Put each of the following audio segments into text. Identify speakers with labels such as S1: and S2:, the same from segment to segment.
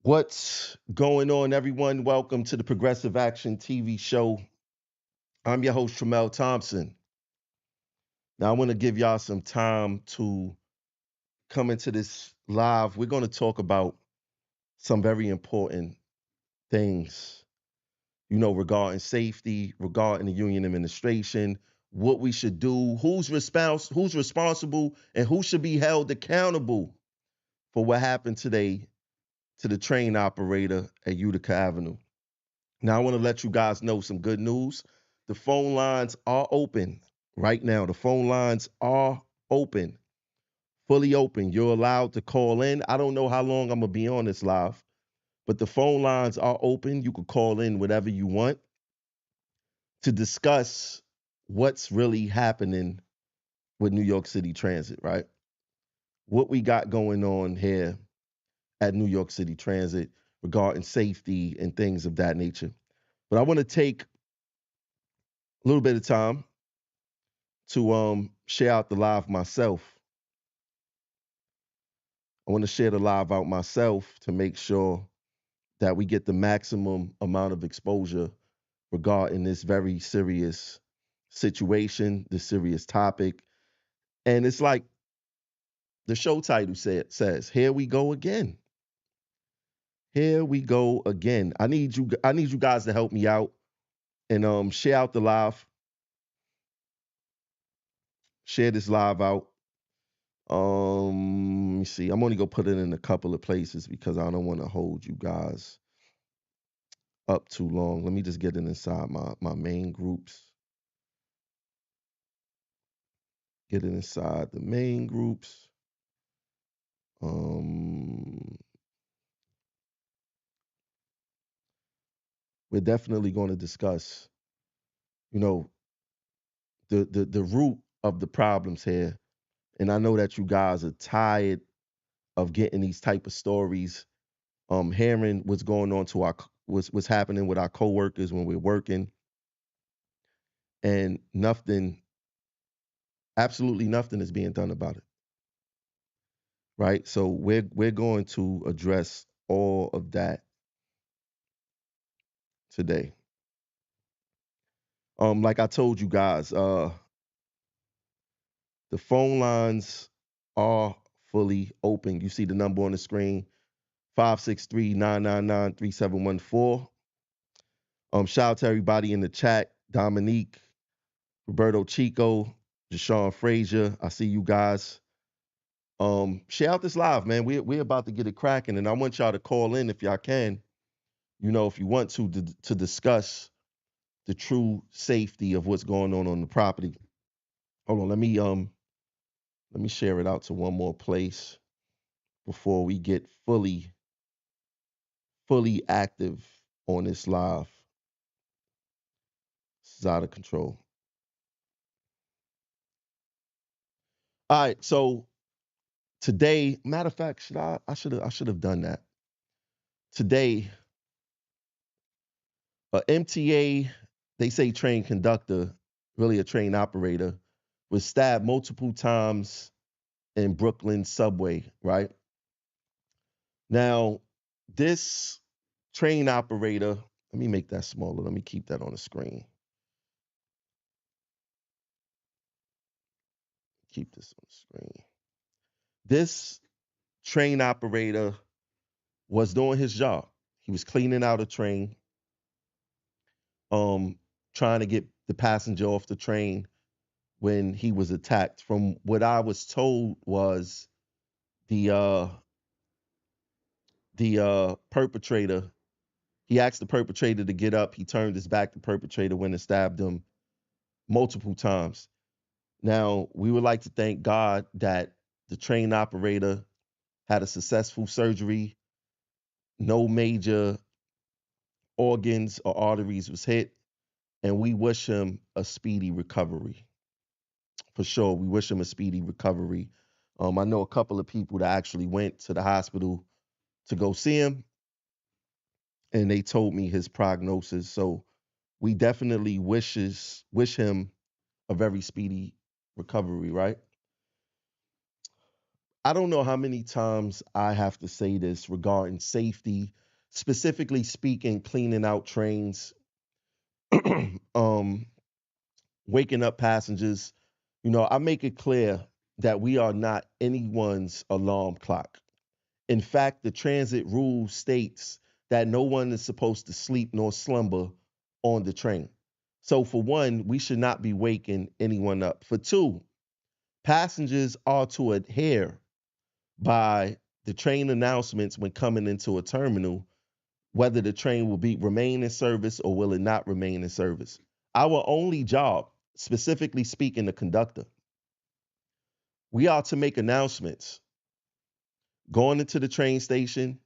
S1: What's going on, everyone? Welcome to the Progressive Action TV show. I'm your host, Tramel Thompson. Now, I want to give y'all some time to come into this live. We're going to talk about some very important things, regarding safety, regarding the union administration, what we should do, who's responsible, and who should be held accountable for what happened today to the train operator at Utica Avenue. Now, I want to let you guys know some good news. The phone lines are open right now. The phone lines are open, fully open. You're allowed to call in. I don't know how long I'm going to be on this live, but the phone lines are open. You can call in whatever you want to discuss what's really happening with New York City Transit, right? What we got going on here at New York City Transit regarding safety and things of that nature. But I want to take a little bit of time to share out the live myself. I want to share the live out myself to make sure that we get the maximum amount of exposure regarding this very serious situation, this serious topic. And it's like the show title says, here we go again. Here we go again. I need you guys to help me out and share out the live. Share this live out. Let me see. I'm only gonna put it in a couple of places because I don't want to hold you guys up too long. Let me just get it inside my main groups. Get it inside the main groups. Um, we're definitely going to discuss, you know, the root of the problems here. And I know that you guys are tired of getting these type of stories, hearing what's going on to what's happening with our coworkers when we're working, and nothing, absolutely nothing is being done about it. Right? So we're going to address all of that today. Like I told you guys, the phone lines are fully open. You see the number on the screen, 563-999-3714. Shout out to everybody in the chat, Dominique, Roberto Chico, Deshaun Frazier. I see you guys. Share out this live, man. We're about to get it cracking, and I want y'all to call in if y'all can. If you want to discuss the true safety of what's going on the property. Hold on, let me share it out to one more place before we get fully active on this live. This is out of control. All right, so today, matter of fact, I should have done that. Today, a MTA, they say train conductor, really a train operator, was stabbed multiple times in Brooklyn subway, right? Now, this train operator, let me make that smaller. Let me keep that on the screen. Keep this on the screen. This train operator was doing his job. He was cleaning out a train, um, trying to get the passenger off the train when he was attacked. From what I was told was the uh the perpetrator, he asked the perpetrator to get up. He turned his back. The perpetrator went and stabbed him multiple times. Now, we would like to thank God that the train operator had a successful surgery. No major organs or arteries was hit, and we wish him a speedy recovery. For sure, we wish him a speedy recovery. I know a couple of people that actually went to the hospital to go see him, and they told me his prognosis. So we definitely wish him a very speedy recovery, right? I don't know how many times I have to say this regarding safety, specifically speaking, cleaning out trains, um, waking up passengers. I make it clear that we are not anyone's alarm clock. In fact, the transit rule states that no one is supposed to sleep nor slumber on the train. So, for one, we should not be waking anyone up. For two, passengers are to adhere by the train announcements when coming into a terminal, whether the train will be remain in service or will it not remain in service. Our only job, specifically speaking, the conductor, we are to make announcements going into the train station,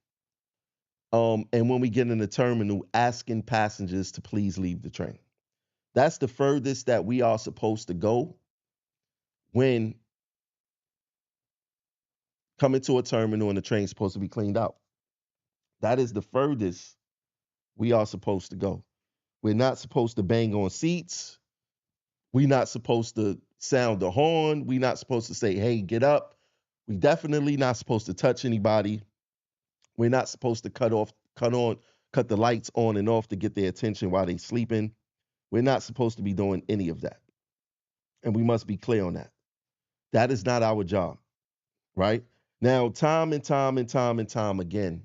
S1: and when we get in the terminal, asking passengers to please leave the train. That's the furthest that we are supposed to go when coming to a terminal and the train's supposed to be cleaned out. That is the furthest we are supposed to go. We're not supposed to bang on seats. We're not supposed to sound the horn. We're not supposed to say, hey, get up. We definitely not supposed to touch anybody. We're not supposed to cut the lights on and off to get their attention while they're sleeping. We're not supposed to be doing any of that. And we must be clear on that. That is not our job, right? Now, time and time and time and time again,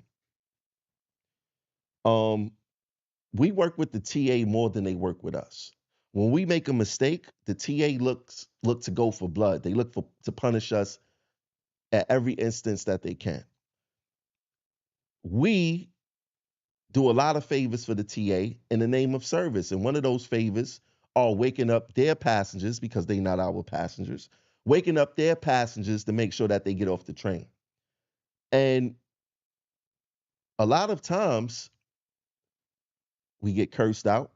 S1: um, we work with the TA more than they work with us. When we make a mistake, the TA look to go for blood. They look to punish us at every instance that they can. We do a lot of favors for the TA in the name of service. And one of those favors are waking up their passengers, because they're not our passengers, waking up their passengers to make sure that they get off the train. And a lot of times we get cursed out.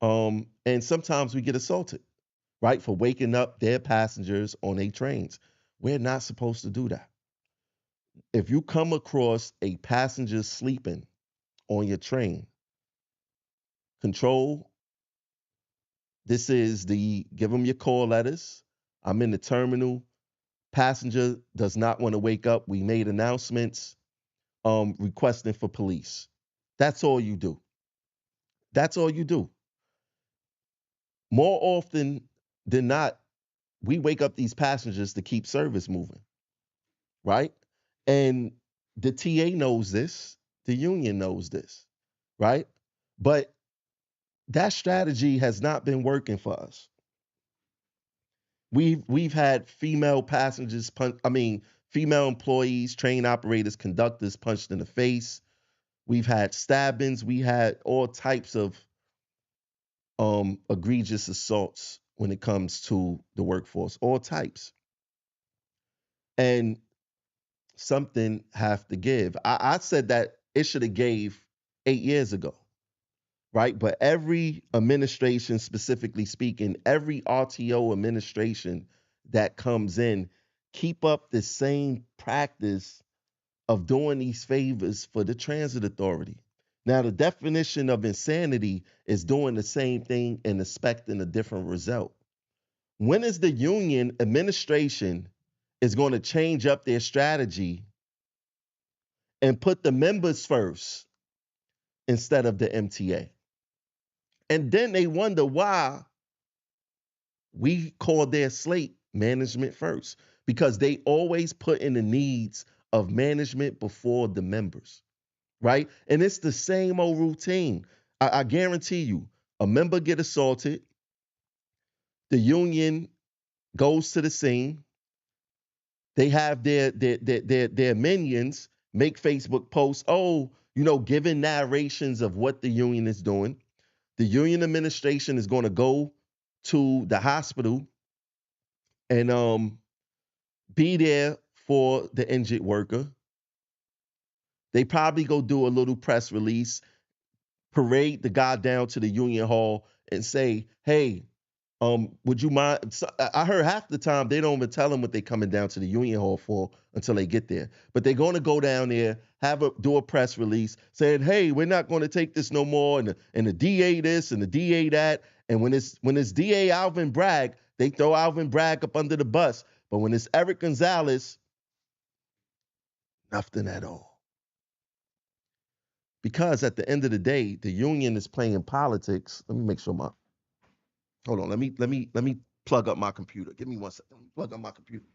S1: And sometimes we get assaulted, right? For waking up their passengers on their trains. We're not supposed to do that. If you come across a passenger sleeping on your train, control, this is the give them your call letters. I'm in the terminal. Passenger does not want to wake up. We made announcements requesting for police. That's all you do. That's all you do. More often than not, we wake up these passengers to keep service moving, right? And the TA knows this, the union knows this, right? But that strategy has not been working for us. We've had female passengers female employees, train operators, conductors punched in the face. We've had stabbings. We had all types of egregious assaults when it comes to the workforce, all types. And something have to give. I said that it should have gave 8 years ago, right? But every administration, specifically speaking, every RTO administration that comes in, keep up the same practice of doing these favors for the transit authority. Now, the definition of insanity is doing the same thing and expecting a different result. When is the union administration is going to change up their strategy and put the members first instead of the MTA? And then they wonder why we call their slate management first, because they always put in the needs of management before the members, right? And it's the same old routine. I guarantee you, a member get assaulted, the union goes to the scene, they have their minions make Facebook posts, giving narrations of what the union is doing. The union administration is going to go to the hospital and be there for the injured worker. They probably go do a little press release, parade the guy down to the union hall and say, hey, would you mind? So I heard half the time they don't even tell them what they're coming down to the union hall for until they get there. But they're going to go down there, do a press release saying, "Hey, we're not going to take this no more," and the DA this and the DA that. And when it's DA Alvin Bragg, they throw Alvin Bragg up under the bus But when it's Eric Gonzalez, nothing at all. Because at the end of the day, the union is playing politics. Let me make sure my hold on. Let me plug up my computer. Give me 1 second. Let me plug up my computer.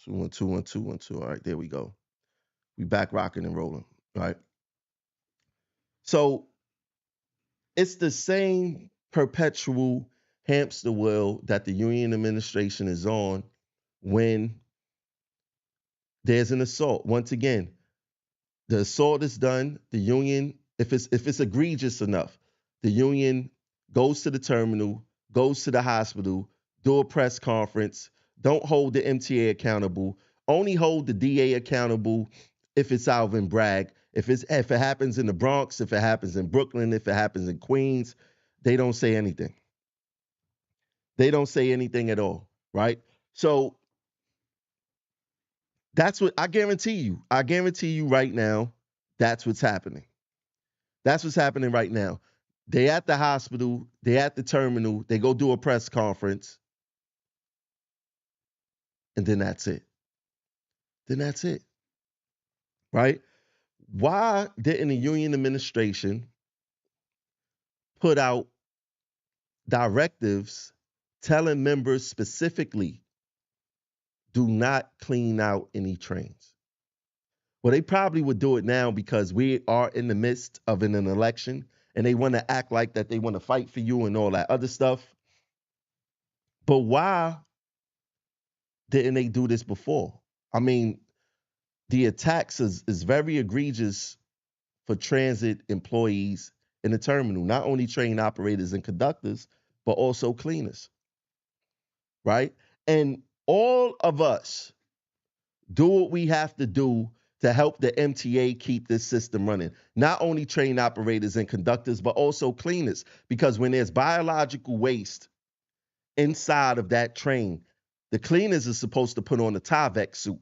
S1: 212 1212. All right, there we go. We back rocking and rolling. Right. So it's the same perpetual hamster wheel that the union administration is on when there's an assault. Once again, the assault is done. The union, if it's egregious enough, the union goes to the terminal, goes to the hospital, do a press conference, don't hold the MTA accountable, only hold the DA accountable if it's Alvin Bragg. If it happens in the Bronx, if it happens in Brooklyn, if it happens in Queens, they don't say anything. They don't say anything at all, right? So that's what I guarantee you. I guarantee you right now, that's what's happening. That's what's happening right now. They at the hospital, they at the terminal, they go do a press conference, and then that's it. Then that's it. Right? Why didn't the union administration put out directives telling members specifically do not clean out any trains? Well, they probably would do it now because we are in the midst of an election and they want to act like that they want to fight for you and all that other stuff. But why didn't they do this before? I mean, the attacks is very egregious for transit employees in the terminal, not only train operators and conductors, but also cleaners, right? And all of us do what we have to do to help the MTA keep this system running. Not only train operators and conductors, but also cleaners. Because when there's biological waste inside of that train, the cleaners are supposed to put on a Tyvek suit,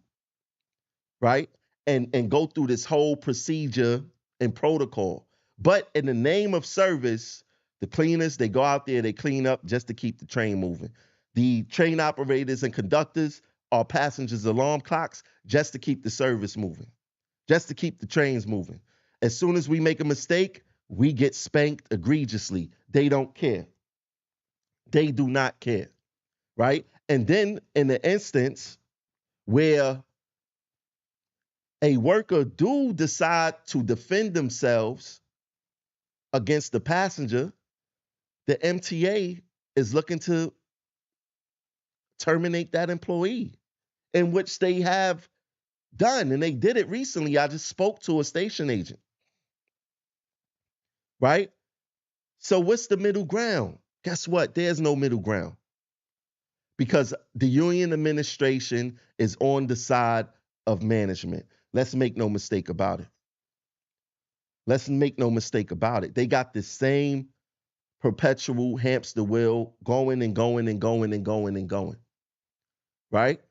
S1: right? And go through this whole procedure and protocol. But in the name of service, the cleaners, they go out there, they clean up just to keep the train moving. The train operators and conductors are passengers' alarm clocks just to keep the service moving, just to keep the trains moving. As soon as we make a mistake, we get spanked egregiously. They don't care. They do not care, right? And then in the instance where a worker do decide to defend themselves against the passenger, the MTA is looking to terminate that employee, in which they have done, and they did it recently. I just spoke to a station agent, right? So what's the middle ground? Guess what? There's no middle ground because the union administration is on the side of management. Let's make no mistake about it. Let's make no mistake about it. They got the same perpetual hamster wheel going and going and going and going and going, right?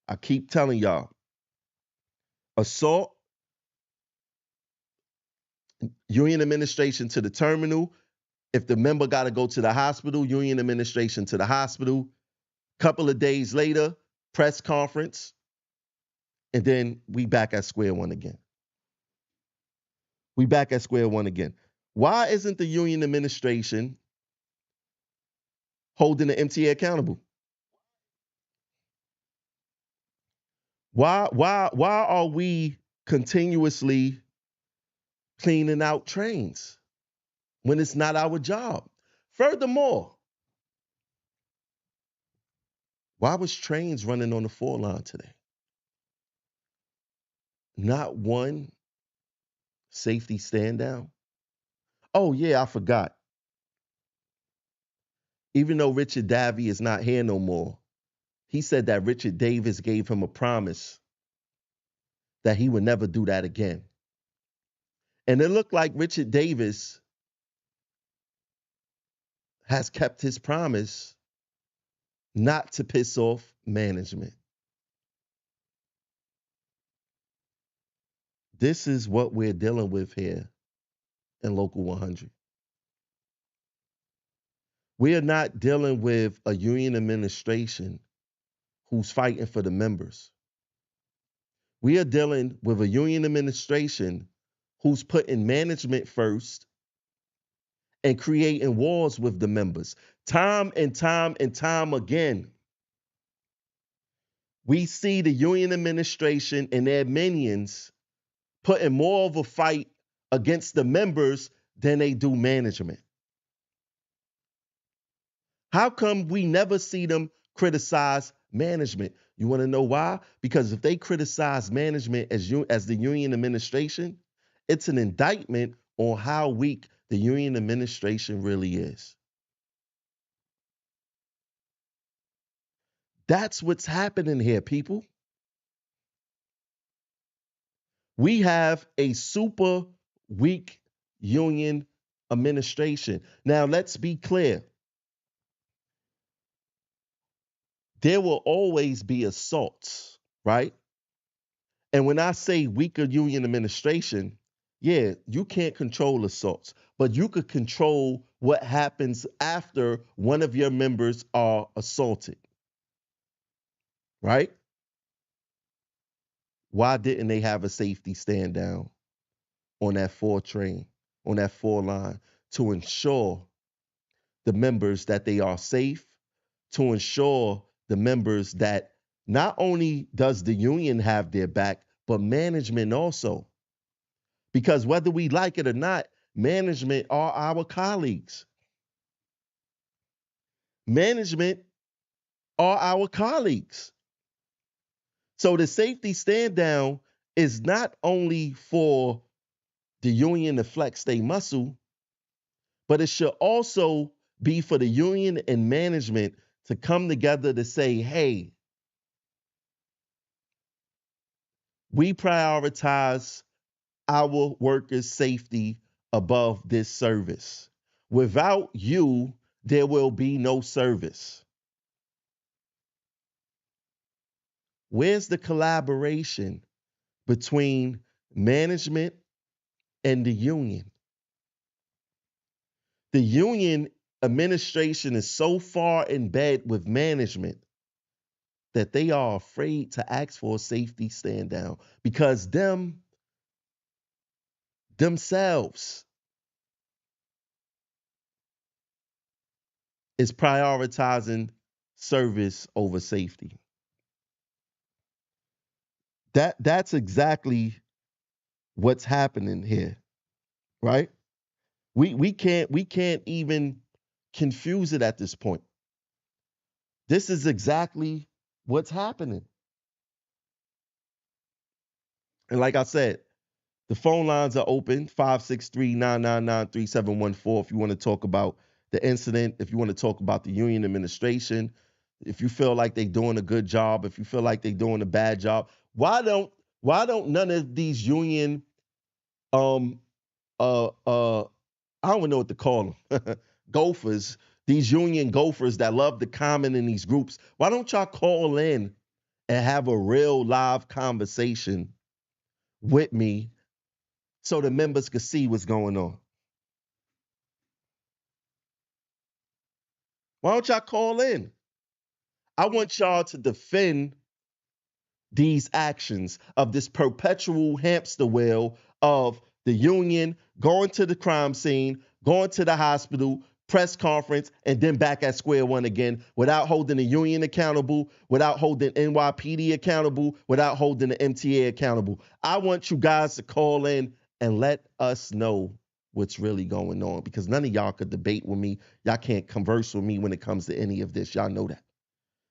S1: I keep telling y'all, assault, union administration to the terminal. If the member got to go to the hospital, union administration to the hospital. Couple of days later, press conference, and then we back at square one again. We back at square one again. Why isn't the union administration holding the MTA accountable? Why are we continuously cleaning out trains when it's not our job? Furthermore, Why was trains running on the 4 line today? Not one safety stand down. Oh, yeah, I forgot. Even though Richard Davey is not here no more, he said that Richard Davis gave him a promise that he would never do that again. And it looked like Richard Davis has kept his promise not to piss off management. This is what we're dealing with here in Local 100. We are not dealing with a union administration who's fighting for the members. We are dealing with a union administration who's putting management first and creating wars with the members. Time and time and time again, we see the union administration and their minions putting more of a fight against the members than they do management. How come we never see them criticize management? You want to know why? Because if they criticize management as the union administration, it's an indictment on how weak the union administration really is. That's what's happening here, people. We have a super weak union administration. Now, let's be clear. There will always be assaults, right? And when I say weaker union administration, yeah, you can't control assaults, but you could control what happens after one of your members are assaulted, right? Why didn't they have a safety stand down on that 4 train, on that 4 line, to ensure the members that they are safe, to ensure the members that not only does the union have their back, but management also? Because whether we like it or not, management are our colleagues. Management are our colleagues. So the safety stand down is not only for the union to flex their muscle, but it should also be for the union and management to come together to say, hey, we prioritize our workers' safety above this service. Without you, there will be no service. Where's the collaboration between management and the union? The union administration is so far in bed with management that they are afraid to ask for a safety stand down because themselves is prioritizing service over safety. That's exactly what's happening here, right? We can't even confuse it at this point. This is exactly what's happening. And like I said, the phone lines are open 563-999-3714 if you want to talk about the incident, if you want to talk about the union administration, if you feel like they're doing a good job, if you feel like they're doing a bad job. Why don't none of these union um I don't even know what to call them. Gophers, these union gophers that love to comment in these groups, why don't y'all call in and have a real live conversation with me so the members could see what's going on? Why don't y'all call in? I want y'all to defend these actions of this perpetual hamster wheel of the union going to the crime scene, going to the hospital, press conference, and then back at square one again without holding the union accountable, without holding NYPD accountable, without holding the MTA accountable. I want you guys to call in and let us know what's really going on because none of y'all could debate with me. Y'all can't converse with me when it comes to any of this. Y'all know that.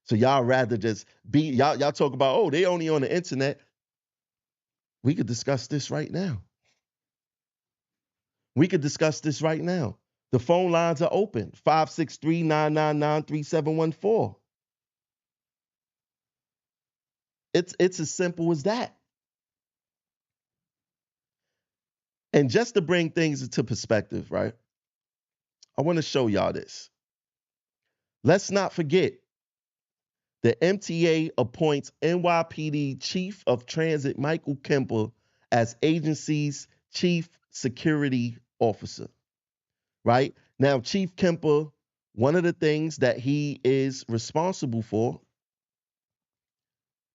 S1: So y'all rather just be y'all talk about, oh, they only on the internet. We could discuss this right now. We could discuss this right now. The phone lines are open. 563-999-3714. It's as simple as that. And just to bring things into perspective, right? I want to show y'all this. Let's not forget the MTA appoints NYPD Chief of Transit Michael Kemper as agency's chief security officer, right? Now, Chief Kemper, one of the things that he is responsible for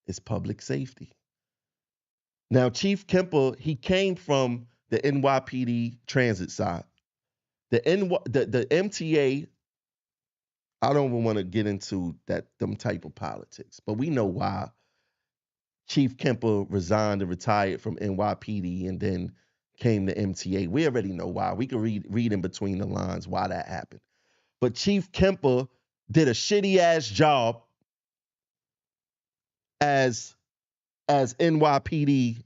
S1: is public safety. Now, Chief Kemper, he came from the NYPD transit side. The MTA, I don't even want to get into them type of politics, but we know why Chief Kemper resigned and retired from NYPD and then came to MTA. We already know why. We can read in between the lines why that happened. But Chief Kemper did a shitty ass job as NYPD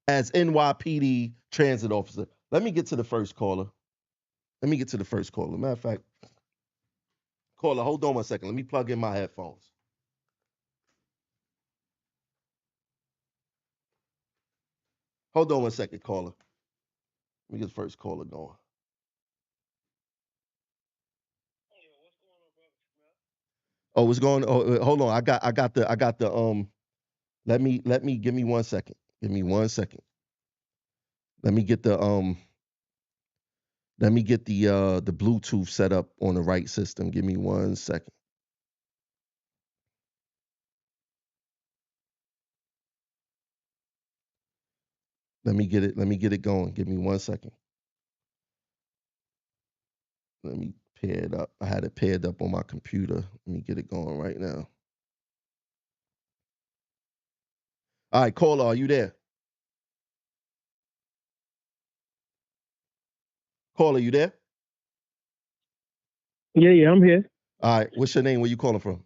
S1: as NYPD transit officer. Let me get to the first caller. Matter of fact, caller, hold on one second. Let me plug in my headphones. Hold on one second, caller. Let me get the first caller going. Oh, what's going on? Oh, hold on. I got the let me give me 1 second. Give me 1 second. Let me get the the Bluetooth set up on the right system. Give me 1 second. Let me get it going. Give me 1 second. Let me pair it up. I had it paired up on my computer. Let me get it going right now. All right, caller, are you there? Caller, you there?
S2: Yeah, I'm here.
S1: All right, what's your name? Where you calling from?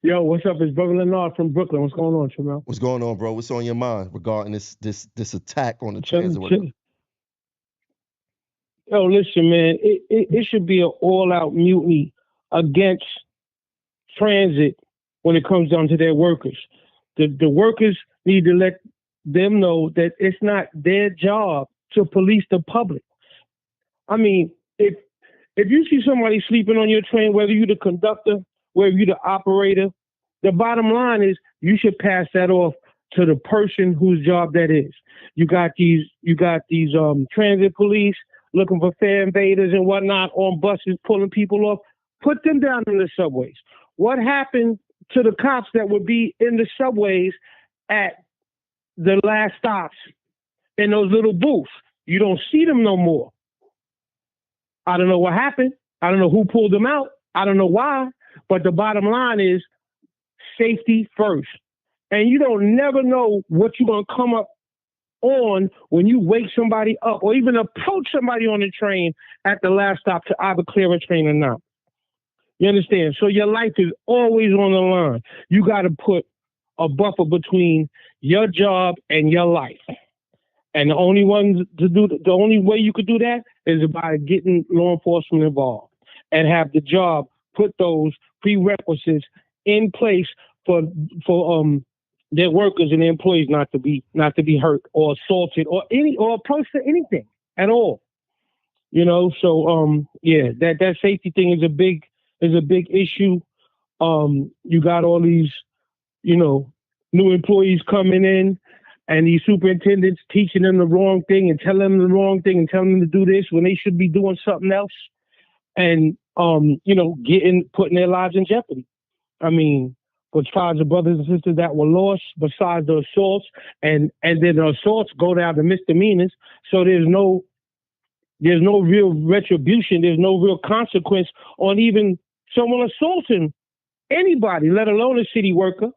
S2: Yo, what's up? It's Brother Leonard from Brooklyn. What's going on, Tramel?
S1: What's going on, bro? What's on your mind regarding this attack on the
S2: Chilling,
S1: transit worker?
S2: chilling. Yo, listen, man. It should be an all-out mutiny against transit when it comes down to their workers. The workers need to let them know that it's not their job to police the public. I mean, if you see somebody sleeping on your train, whether you're the conductor, whether you're the operator, the bottom line is you should pass that off to the person whose job that is. You got these transit police looking for fare invaders and whatnot on buses, pulling people off. Put them down in the subways. What happened to the cops that would be in the subways at the last stops in those little booths? You don't see them no more. I don't know what happened. I don't know who pulled them out. I don't know why. But the bottom line is safety first. And you don't never know what you're going to come up on when you wake somebody up or even approach somebody on the train at the last stop to either clear a train or not. You understand? So your life is always on the line. You got to put a buffer between your job and your life. And the only way you could do that is by getting law enforcement involved and have the job put those prerequisites in place for their workers and their employees not to be hurt or assaulted or approached to anything at all. You know, so that safety thing is a big issue. You got all these, new employees coming in and these superintendents teaching them the wrong thing and telling them the wrong thing and telling them to do this when they should be doing something else and, putting their lives in jeopardy. I mean, besides the brothers and sisters that were lost, besides the assaults and then the assaults go down to misdemeanors. So there's no real retribution. There's no real consequence on even someone assaulting anybody, let alone a city worker.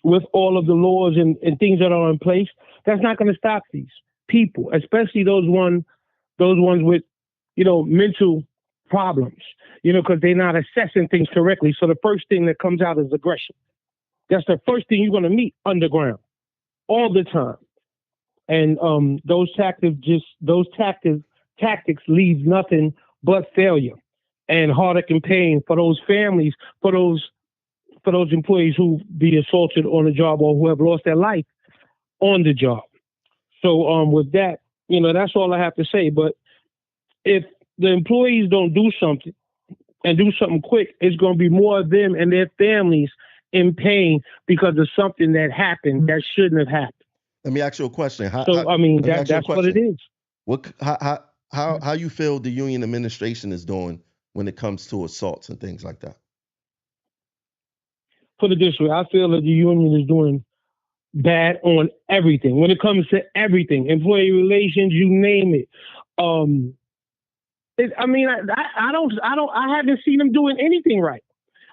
S2: With all of the laws and things that are in place, that's not going to stop these people, especially those ones with, mental problems, because they're not assessing things correctly. So the first thing that comes out is aggression. That's the first thing you're going to meet underground all the time. And those tactics leave nothing but failure and heartache and pain for those families, for those employees who be assaulted on the job or who have lost their life on the job. So with that, that's all I have to say. But if the employees don't do something and do something quick, it's going to be more of them and their families in pain because of something that happened that shouldn't have happened.
S1: Let me ask you a question.
S2: That's what it is.
S1: How you feel the union administration is doing when it comes to assaults and things like that?
S2: Put it this way, I feel that the union is doing bad on everything. When it comes to everything, employee relations, you name it. I haven't seen them doing anything right.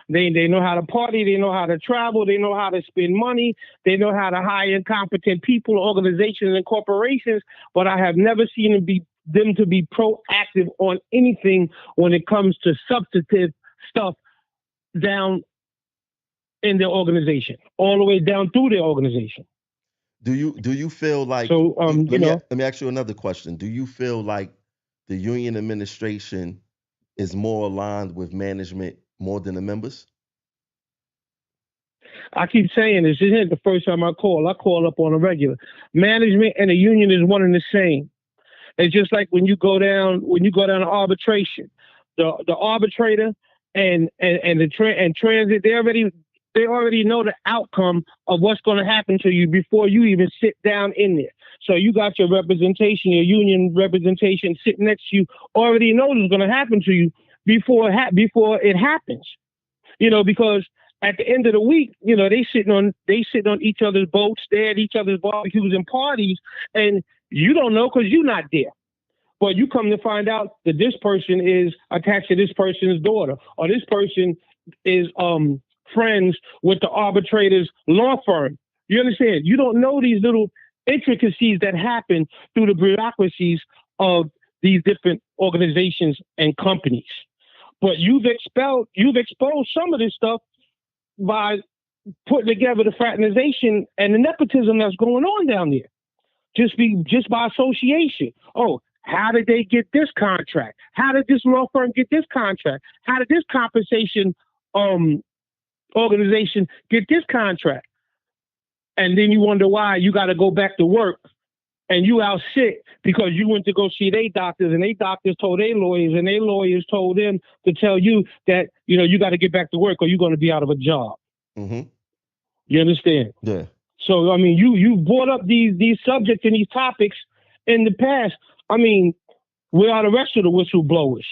S2: They know how to party, they know how to travel, they know how to spend money, they know how to hire competent people, organizations, and corporations. But I have never seen them to be proactive on anything when it comes to substantive stuff down in their organization, all the way down through their organization.
S1: Do you feel like?
S2: So
S1: let me ask you another question. Do you feel like the union administration is more aligned with management more than the members?
S2: I keep saying this. This isn't the first time I call. I call up on a regular. Management and the union is one and the same. It's just like when you go down to arbitration, the arbitrator and transit, they already know the outcome of what's going to happen to you before you even sit down in there. So you got your representation, your union representation sitting next to you, already knows what's going to happen to you before it happens. Because at the end of the week, they sitting on each other's boats, they at each other's barbecues and parties, and you don't know because you're not there. But you come to find out that this person is attached to this person's daughter, or this person is friends with the arbitrator's law firm. You understand? You don't know these little intricacies that happen through the bureaucracies of these different organizations and companies. But you've exposed some of this stuff by putting together the fraternization and the nepotism that's going on down there. Just by association. Oh, how did they get this contract? How did this law firm get this contract? How did this compensation organization get this contract? And then you wonder why you got to go back to work and you out sick because you went to go see their doctors and their doctors told their lawyers and their lawyers told them to tell you that, you got to get back to work or you're going to be out of a job.
S1: Mm-hmm.
S2: You understand?
S1: Yeah.
S2: So, you brought up these subjects and these topics in the past. Where are the rest of the whistleblowers?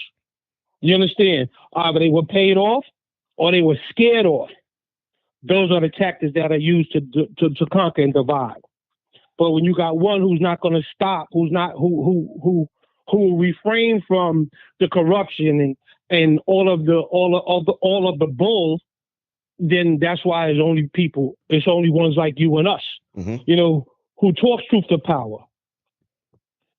S2: You understand? Either they were paid off or they were scared off. Those are the tactics that are used to conquer and divide. But when you got one who's not going to stop, who will refrain from the corruption and all of the bull, then that's why it's only ones like you and us,
S1: mm-hmm.
S2: Who talks truth to power.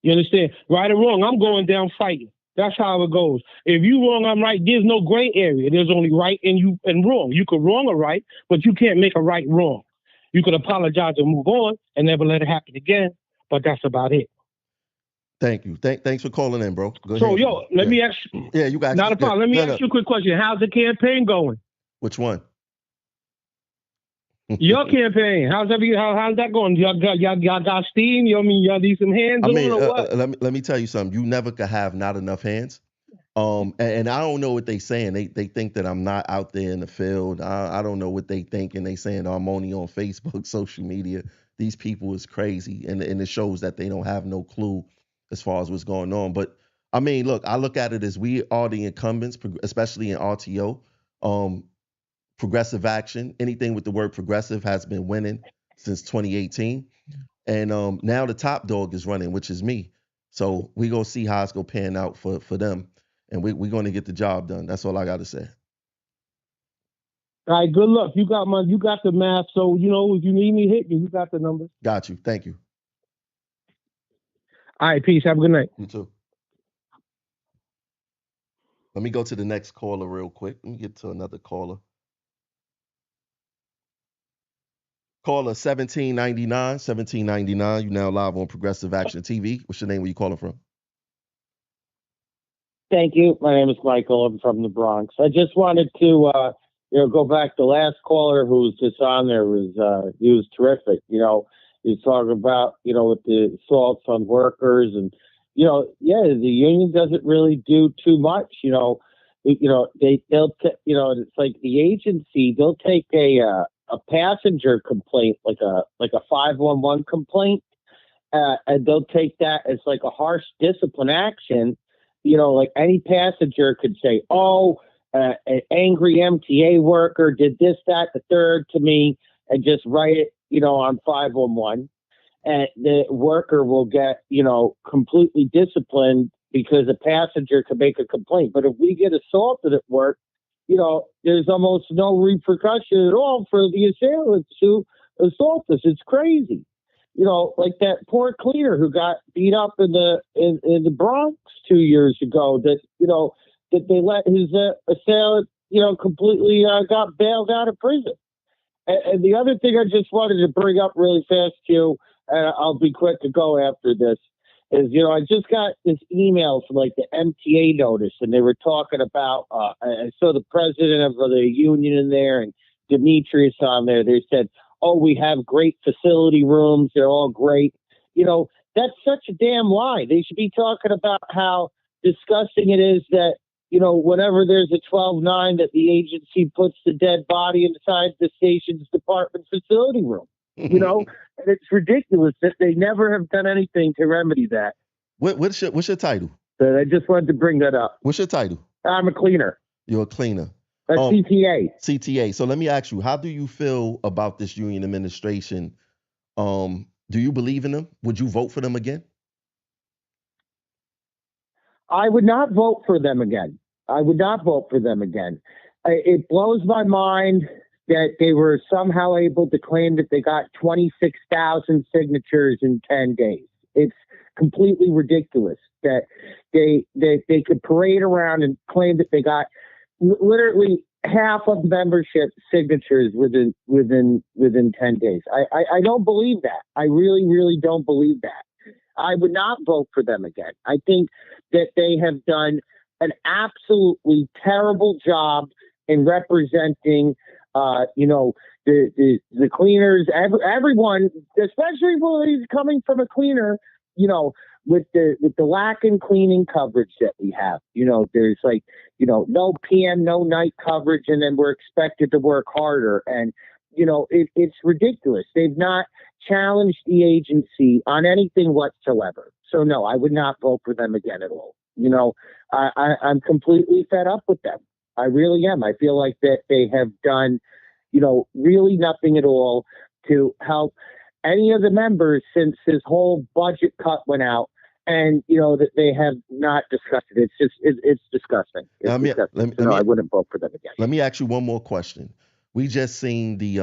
S2: You understand? Right or wrong, I'm going down fighting. That's how it goes. If you wrong, I'm right. There's no gray area. There's only right and wrong. You could wrong a right, but you can't make a right wrong. You could apologize and move on and never let it happen again, but that's about it.
S1: Thank you. Thanks for calling in, bro.
S2: Go ahead. Let me ask you.
S1: Yeah, you got
S2: not a problem. Let me ask you a quick question. How's the campaign going?
S1: Which one?
S2: Your campaign. How's that going? Y'all got steam? Y'all need some hands on or what?
S1: Let me tell you something. You never could have not enough hands. And I don't know what they saying. They think that I'm not out there in the field. I don't know what they think, and they saying I'm only on Facebook, social media. These people is crazy, and it shows that they don't have no clue as far as what's going on. But look, I look at it as we are the incumbents, especially in RTO. Progressive action, anything with the word progressive has been winning since 2018. And now the top dog is running, which is me. So we gonna see how it's gonna pan out for them. And we're gonna get the job done. That's all I gotta say.
S2: All right, good luck. You got the math. So if you need me, hit me. You got the numbers.
S1: Got you. Thank you.
S2: All right, peace. Have a good night.
S1: You too. Let me go to the next caller real quick. Let me get to another caller. Caller 1799, 1799. You now live on Progressive Action TV. What's your name? Where you calling from?
S3: Thank you. My name is Michael. I'm from the Bronx. I just wanted to, go back. The last caller who was just on there he was terrific. He was talking about, with the assaults on workers and, the union doesn't really do too much. They'll, it's like the agency, they'll take a passenger complaint, like a 511 complaint, and they'll take that as like a harsh discipline action. Like any passenger could say, an angry MTA worker did this, that, the third to me, and just write it, on 511. And the worker will get, completely disciplined because a passenger could make a complaint. But if we get assaulted at work, there's almost no repercussion at all for the assailants who assault us. It's crazy. Like that poor cleaner who got beat up in the Bronx 2 years ago, that they let his assailant, completely got bailed out of prison. And the other thing I just wanted to bring up really fast to you, and I'll be quick to go after this, is, I just got this email from like the MTA notice, and they were talking about, I saw the president of the union in there and Demetrius on there. They said, we have great facility rooms. They're all great. That's such a damn lie. They should be talking about how disgusting it is that, whenever there's a 12-9 that the agency puts the dead body inside the station's department facility room, and it's ridiculous that they never have done anything to remedy that.
S1: What's your title?
S3: So I just wanted to bring that up.
S1: What's your title?
S3: I'm a cleaner.
S1: You're a cleaner.
S3: A CTA.
S1: CTA. So let me ask you, how do you feel about this union administration? Do you believe in them? Would you vote for them again?
S3: I would not vote for them again. It blows my mind that they were somehow able to claim that they got 26,000 signatures in 10 days. It's completely ridiculous that they could parade around and claim that they got literally half of membership signatures within 10 days. I don't believe that. I really, really don't believe that. I would not vote for them again. I think that they have done an absolutely terrible job in representing, the cleaners, everyone, especially when he's coming from a cleaner, with the lack in cleaning coverage that we have. There's like, no PM, no night coverage, and then we're expected to work harder. And, it's ridiculous. They've not challenged the agency on anything whatsoever. So no, I would not vote for them again at all. I'm completely fed up with them. I really am. I feel like that they have done, really nothing at all to help any of the members since this whole budget cut went out. And, that they have not discussed it. It's disgusting. I wouldn't vote for them again.
S1: Let me ask you one more question. We just seen the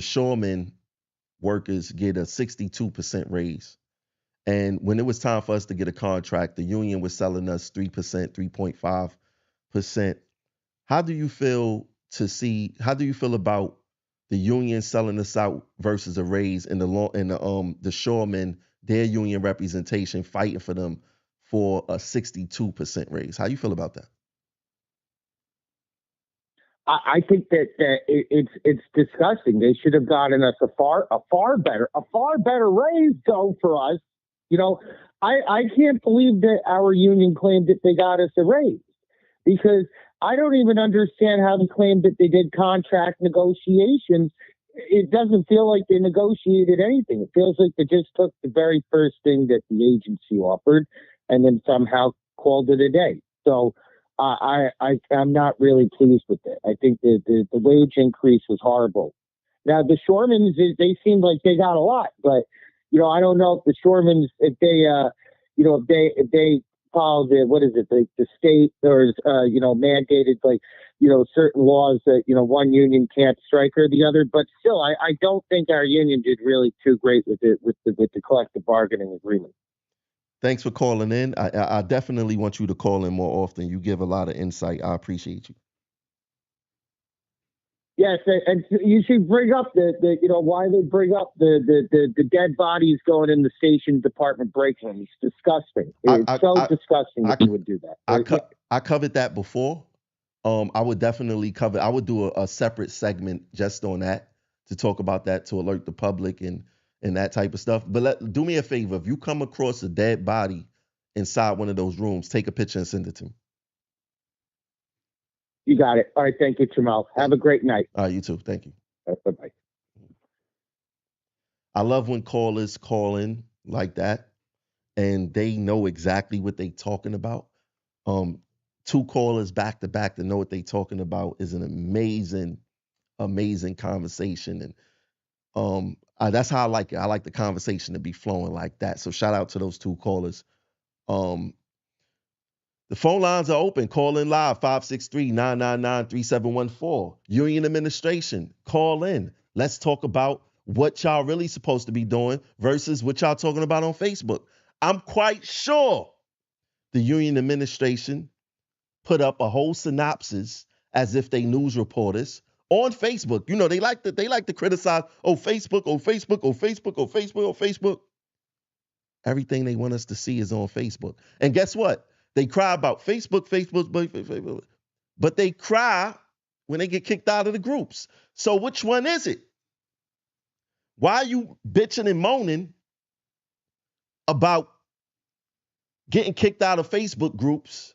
S1: shoreman workers get a 62% raise. And when it was time for us to get a contract, the union was selling us 3%, 3.5%. How do you feel about the union selling us out versus a raise, and the shoremen, their union representation fighting for them for a 62% raise? How you feel about that?
S3: I think that it's disgusting. They should have gotten us a far better raise though for us. I can't believe that our union claimed that they got us a raise, because I don't even understand how they claimed that they did contract negotiations. It doesn't feel like they negotiated anything. It feels like they just took the very first thing that the agency offered and then somehow called it a day. So I'm not really pleased with it. I think the wage increase was horrible. Now the shoremen, they seemed like they got a lot, but I don't know if the shoremen, if they follow the state or mandated certain laws that one union can't strike or the other. But still, I don't think our union did really too great with the collective bargaining agreement.
S1: Thanks for calling in. I definitely want you to call in more often. You give a lot of insight. I appreciate you.
S3: Yes, and you should bring up the why they bring up the dead bodies going in the station department break room. It's disgusting. It's so disgusting that you would do that.
S1: I covered that before. I would definitely cover. I would do a separate segment just on that to talk about that to alert the public and that type of stuff. But do me a favor. If you come across a dead body inside one of those rooms, take a picture and send it to me.
S3: You got it. All right. Thank you, Jamal. Have a great night.
S1: All right, you too. Thank you.
S3: Bye-bye.
S1: I love when callers call in like that and they know exactly what they talking about. Two callers back to back to know what they talking about is an amazing conversation. And that's how I like it. I like the conversation to be flowing like that. So shout out to those two callers. The phone lines are open. Call in live, 563-999-3714. Union administration, call in. Let's talk about what y'all really supposed to be doing versus what y'all talking about on Facebook. I'm quite sure the union administration put up a whole synopsis as if they news reporters on Facebook. You know, they like to criticize, Facebook, Facebook. Everything they want us to see is on Facebook. And guess what? They cry about Facebook, but they cry when they get kicked out of the groups. So which one is it? Why are you bitching and moaning about getting kicked out of Facebook groups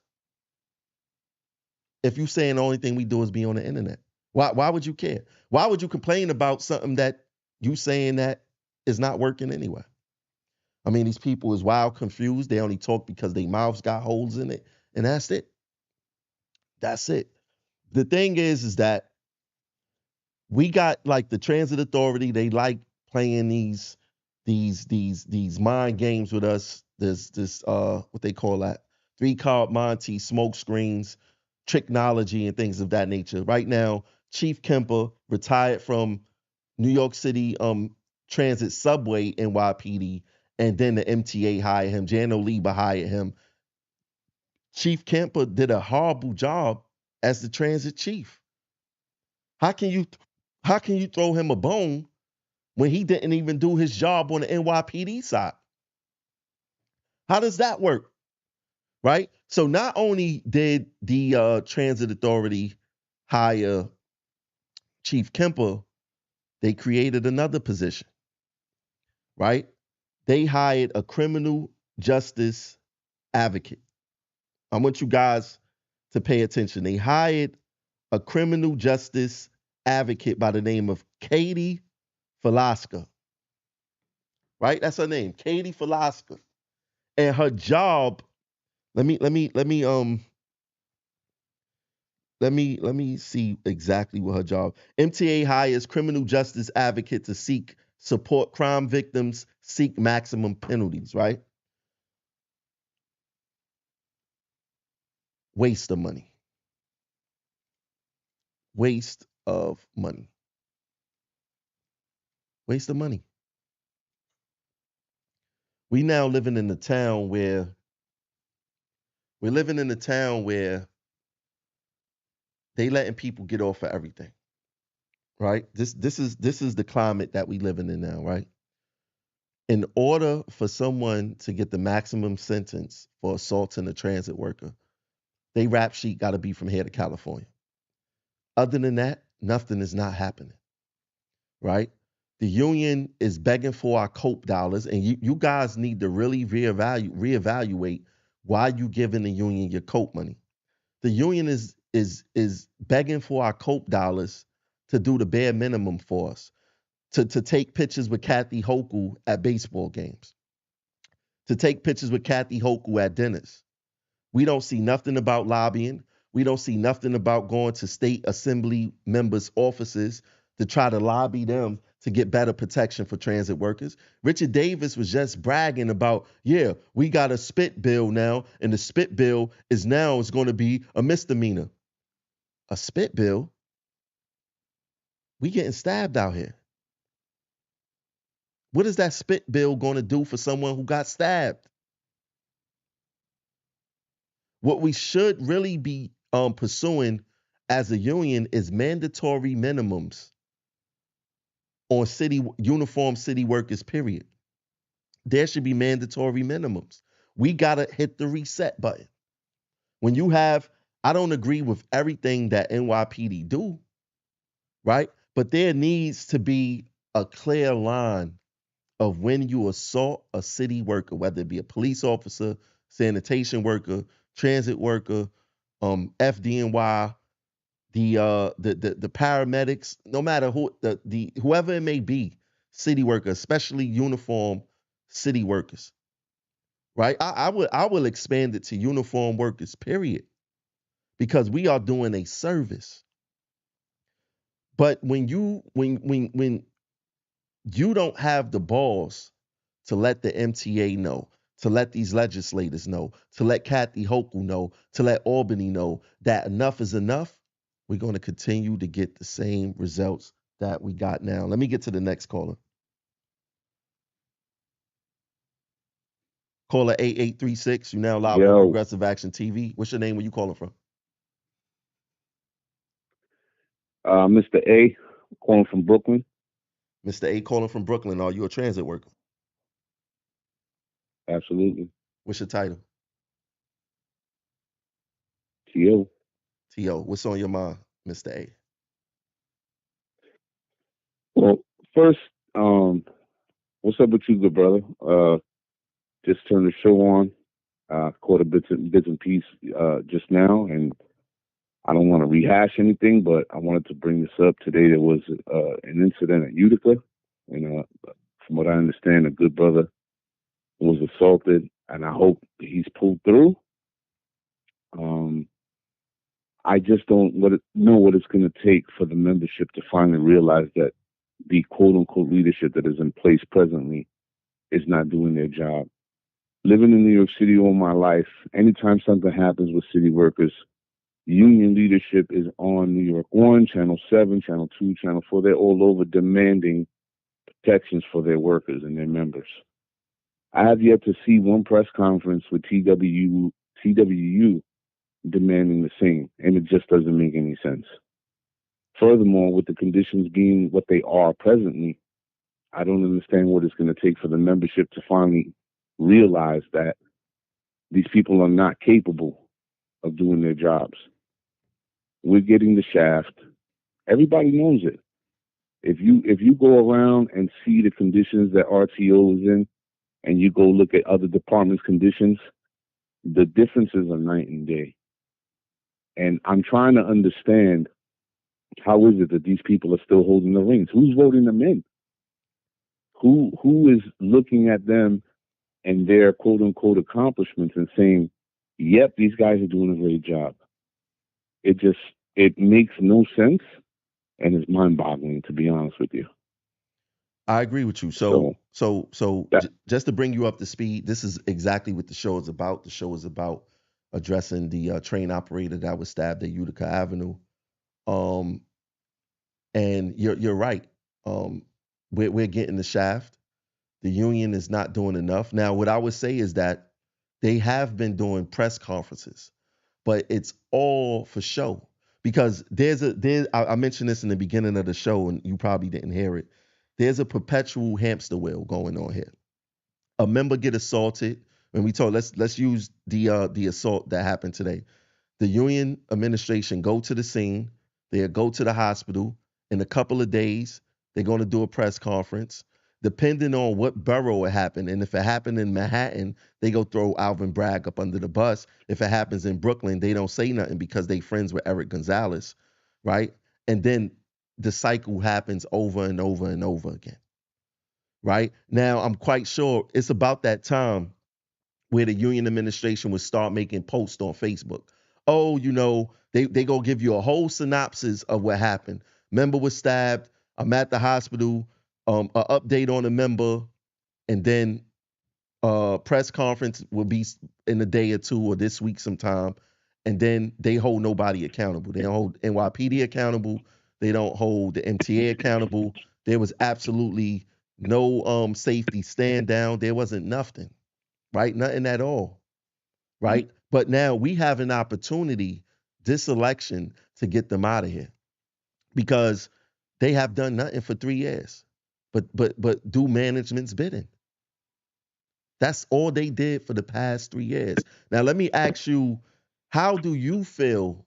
S1: if you saying the only thing we do is be on the internet? Why would you care? Why would you complain about something that you saying that is not working anyway? I mean, these people is wild confused. They only talk because their mouths got holes in it, and that's it. That's it. The thing is that we got like the transit authority. They like playing these mind games with us. This what they call that 3-card Monty, smoke screens, technology, and things of that nature. Right now, Chief Kemper retired from New York City Transit Subway NYPD, and then the MTA hired him. Jano Lieba hired him. Chief Kemper did a horrible job as the transit chief. How can you throw him a bone when he didn't even do his job on the NYPD side? How does that work? Right? So not only did the transit authority hire Chief Kemper, they created another position, right? They hired a criminal justice advocate. I want you guys to pay attention. They hired a criminal justice advocate by the name of Katie Falaska. Right? That's her name, Katie Falaska. And her job, let me see exactly what her job. MTA hires criminal justice advocate to support crime victims, seek maximum penalties, right? Waste of money. Waste of money. Waste of money. We now living in a town where they letting people get off for everything. Right? This is the climate that we living in now, right? In order for someone to get the maximum sentence for assaulting a transit worker, they rap sheet got to be from here to California. Other than that, nothing is not happening, right? The union is begging for our COPE dollars, and you guys need to really reevaluate why you giving the union your COPE money. The union is begging for our COPE dollars to do the bare minimum for us, to take pictures with Kathy Hochul at baseball games, to take pictures with Kathy Hochul at dinners. We don't see nothing about lobbying. We don't see nothing about going to state assembly members' offices to try to lobby them to get better protection for transit workers. Richard Davis was just bragging about, yeah, we got a spit bill now, and the spit bill is going to be a misdemeanor. A spit bill? We getting stabbed out here. What is that spit bill going to do for someone who got stabbed? What we should really be pursuing as a union is mandatory minimums on uniform city workers, period. There should be mandatory minimums. We gotta hit the reset button. When you have, I don't agree with everything that NYPD do, right? But there needs to be a clear line of when you assault a city worker, whether it be a police officer, sanitation worker, transit worker, FDNY, the paramedics, no matter who the whoever it may be, city worker, especially uniform city workers, right? I will expand it to uniform workers, period, because we are doing a service. But when you don't have the balls to let the MTA know, to let these legislators know, to let Kathy Hochul know, to let Albany know that enough is enough, we're going to continue to get the same results that we got now. Let me get to the next caller. Caller 8836, you now live on
S4: Yo,
S1: Progressive Action TV. What's your name? Where you calling from?
S4: Mr. A, calling from Brooklyn.
S1: Mr. A calling from Brooklyn. Are you a transit worker?
S4: Absolutely.
S1: What's your title?
S4: Yo.
S1: T.O. What's on your mind, Mr. A?
S4: Well, first, what's up with you, good brother? Just turned the show on. Caught a bits and piece just now, and I don't want to rehash anything, but I wanted to bring this up today. There was an incident at Utica, and from what I understand, a good brother was assaulted, and I hope he's pulled through. I just don't know what it's going to take for the membership to finally realize that the quote unquote leadership that is in place presently is not doing their job. Living in New York City all my life, anytime something happens with city workers, union leadership is on New York 1, Channel 7, Channel 2, Channel 4. They're all over demanding protections for their workers and their members. I have yet to see one press conference with TWU demanding the same, and it just doesn't make any sense. Furthermore, with the conditions being what they are presently, I don't understand what it's going to take for the membership to finally realize that these people are not capable of doing their jobs. We're getting the shaft. Everybody knows it. If you go around and see the conditions that RTO is in, and you go look at other departments' conditions, the differences are night and day. And I'm trying to understand, how is it that these people are still holding the reins? Who's voting them in? Who is looking at them and their quote unquote accomplishments and saying, yep, these guys are doing a great job? It makes no sense, and it's mind boggling, to be honest with you.
S1: I agree with you. Just to bring you up to speed, this is exactly what the show is about. The show is about addressing the train operator that was stabbed at Utica Avenue. Um, and you're right. We're getting the shaft. The union is not doing enough. Now, what I would say is that they have been doing press conferences, but it's all for show. Because I mentioned this in the beginning of the show, and you probably didn't hear it. There's a perpetual hamster wheel going on here. A member get assaulted. When we told, let's use the assault that happened today. The union administration go to the scene. They'll go to the hospital. In a couple of days, they're going to do a press conference. Depending on what borough it happened, and if it happened in Manhattan, they go throw Alvin Bragg up under the bus. If it happens in Brooklyn, they don't say nothing because they friends with Eric Gonzalez, right? And then the cycle happens over and over and over again, right? Now, I'm quite sure it's about that time where the union administration would start making posts on Facebook. Oh, they go give you a whole synopsis of what happened. Member was stabbed. I'm at the hospital. An update on the member, and then press conference will be in a day or two or this week sometime, and then they hold nobody accountable. They don't hold NYPD accountable. They don't hold the MTA accountable. There was absolutely no safety stand down. There wasn't nothing, right? Nothing at all, right? But now we have an opportunity this election to get them out of here because they have done nothing for 3 years, but do management's bidding. That's all they did for the past 3 years. Now let me ask you, how do you feel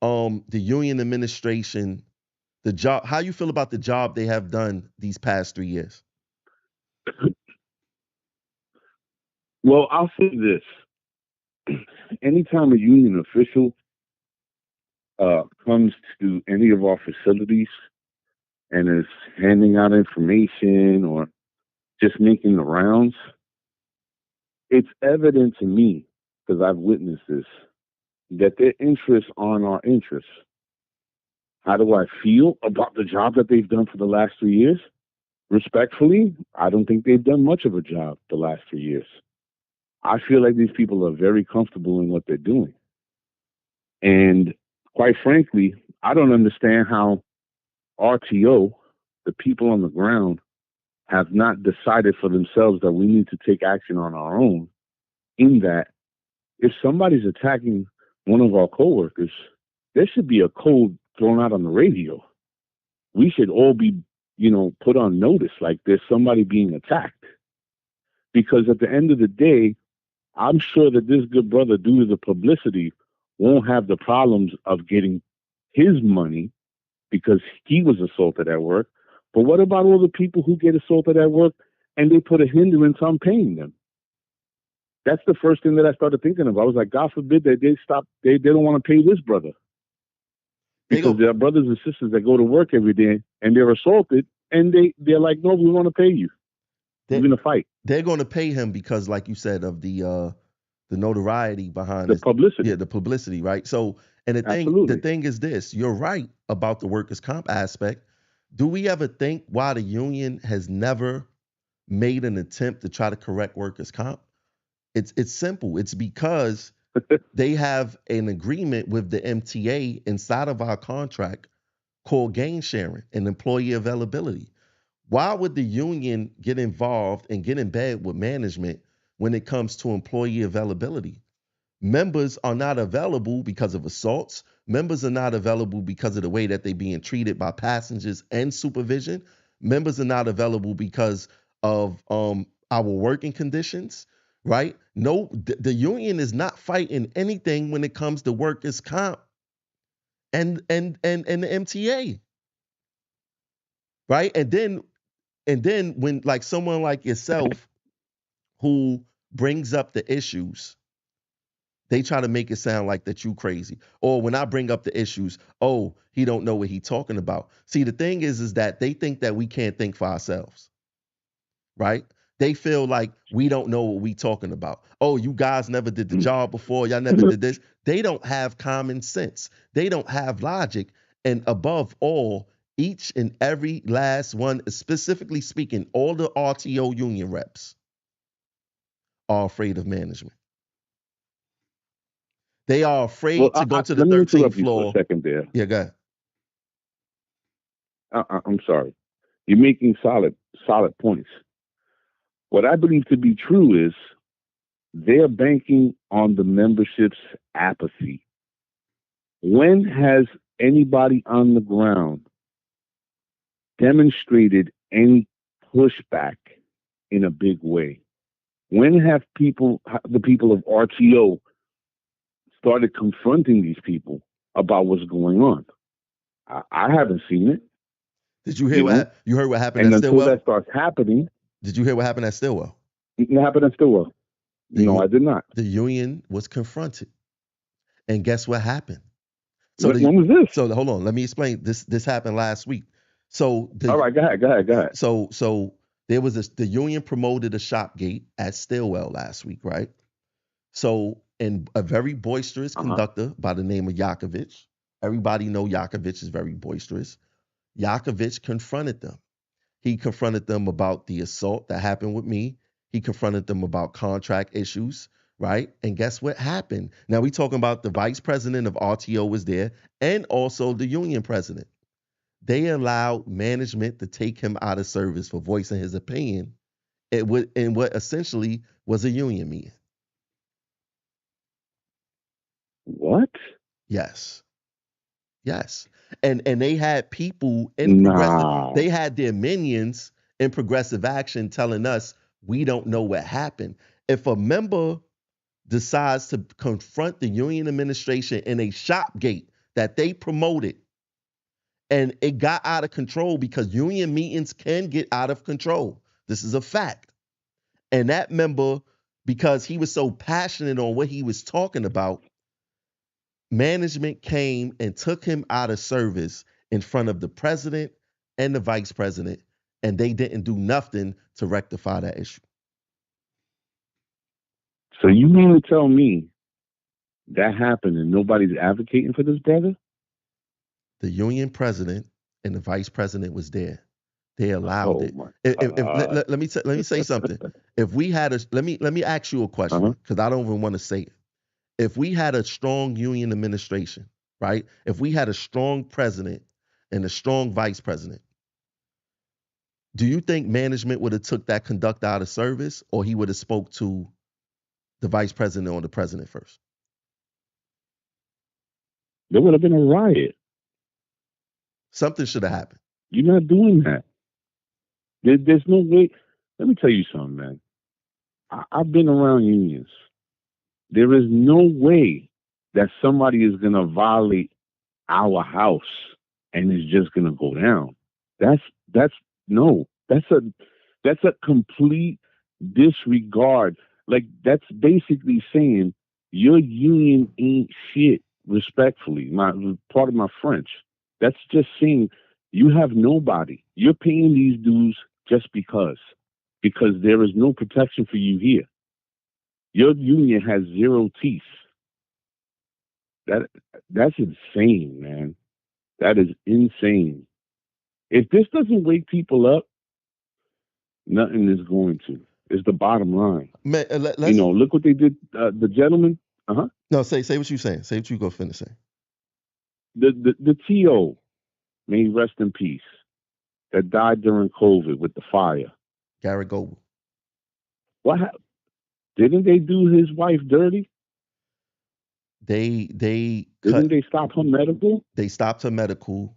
S1: the union administration, the job, how you feel about the job they have done these past 3 years?
S4: Well, I'll say this. Anytime a union official comes to any of our facilities and is handing out information or just making the rounds, it's evident to me, because I've witnessed this, that their interests aren't our interests. How do I feel about the job that they've done for the last 3 years? Respectfully, I don't think they've done much of a job the last 3 years. I feel like these people are very comfortable in what they're doing. And quite frankly, I don't understand how RTO, the people on the ground, have not decided for themselves that we need to take action on our own, in that if somebody's attacking one of our coworkers, there should be a code thrown out on the radio. We should all be, put on notice, like there's somebody being attacked. Because at the end of the day, I'm sure that this good brother, due to the publicity, won't have the problems of getting his money because he was assaulted at work. But what about all the people who get assaulted at work and they put a hindrance on paying them? That's the first thing that I started thinking of. I was like, God forbid that they don't want to pay this brother. Because there are brothers and sisters that go to work every day and they're assaulted and they're like, no, we want to pay you. We're going to fight.
S1: They're going to pay him because, like you said, of the notoriety behind
S4: the publicity.
S1: Yeah, the publicity, right? So, and the thing is this: you're right about the workers' comp aspect. Do we ever think why the union has never made an attempt to try to correct workers' comp? It's simple. It's because they have an agreement with the MTA inside of our contract called gain sharing and employee availability. Why would the union get involved and get in bed with management when it comes to employee availability? Members are not available because of assaults. Members are not available because of the way that they're being treated by passengers and supervision. Members are not available because of our working conditions, right? No, the union is not fighting anything when it comes to workers' comp and the MTA, right? And then when like someone like yourself who brings up the issues, they try to make it sound like that you crazy. Or when I bring up the issues, oh, he don't know what he talking about. See, the thing is that they think that we can't think for ourselves, right? They feel like we don't know what we talking about. Oh, you guys never did the job before. Y'all never did this. They don't have common sense. They don't have logic. And above all, each and every last one, specifically speaking, all the RTO union reps are afraid of management. They are afraid to go to the 13th floor.
S4: For a second there.
S1: Yeah, go ahead.
S4: I'm sorry. You're making solid points. What I believe to be true is they're banking on the membership's apathy. When has anybody on the ground demonstrated any pushback in a big way? When have the people of RTO started confronting these people about what's going on? I haven't seen it.
S1: Did you hear you heard what happened
S4: at
S1: Stillwell?
S4: Until that starts happening.
S1: Did you hear what happened at Stillwell?
S4: It happened at Stillwell. No, I did not.
S1: The union was confronted. And guess what happened?
S4: So when was this?
S1: So hold on, let me explain. This happened last week. So
S4: all right, go ahead.
S1: So there was the union promoted a shop gate at Stillwell last week, right? So, and a very boisterous conductor by the name of Yakovich. Everybody know Yakovich is very boisterous. Yakovich confronted them. He confronted them about the assault that happened with me. He confronted them about contract issues, right? And guess what happened? Now we talking about the vice president of RTO was there and also the union president. They allowed management to take him out of service for voicing his opinion in what essentially was a union meeting.
S4: What?
S1: Yes. Yes. And they had people in progressive,
S4: Nah.
S1: they had their minions in progressive action telling us we don't know what happened. If a member decides to confront the union administration in a shop gate that they promoted and it got out of control because union meetings can get out of control. This is a fact. And that member, because he was so passionate on what he was talking about, management came and took him out of service in front of the president and the vice president, and they didn't do nothing to rectify that issue.
S4: So you mean to tell me that happened and nobody's advocating for this brother?
S1: The union president and the vice president was there. They allowed
S4: Oh
S1: it.
S4: my
S1: Let
S4: God.
S1: me say something. If we had a let me ask you a question because I don't even want to say it. If we had a strong union administration, right? If we had a strong president and a strong vice president, do you think management would have took that conductor out of service, or he would have spoke to the vice president or the president first?
S4: There would have been a riot.
S1: Something should have happened.
S4: You're not doing that. There's no way. Let me tell you something, man. I've been around unions. There is no way that somebody is going to violate our house and it's just going to go down. That's no. That's a complete disregard. Like that's basically saying your union ain't shit. Respectfully, my part of my French. That's just saying you have nobody. You're paying these dues just because there is no protection for you here. Your union has zero teeth. That's insane, man. That is insane. If this doesn't wake people up, nothing is going to. It's the bottom line.
S1: Man,
S4: Look what they did. The gentleman.
S1: No, say what you're saying. Say what you go finna say.
S4: The TO, may he rest in peace, that died during COVID with the fire.
S1: Garrett Goble.
S4: What happened? Didn't they do his wife dirty?
S1: Didn't
S4: they stop her medical?
S1: They stopped her medical.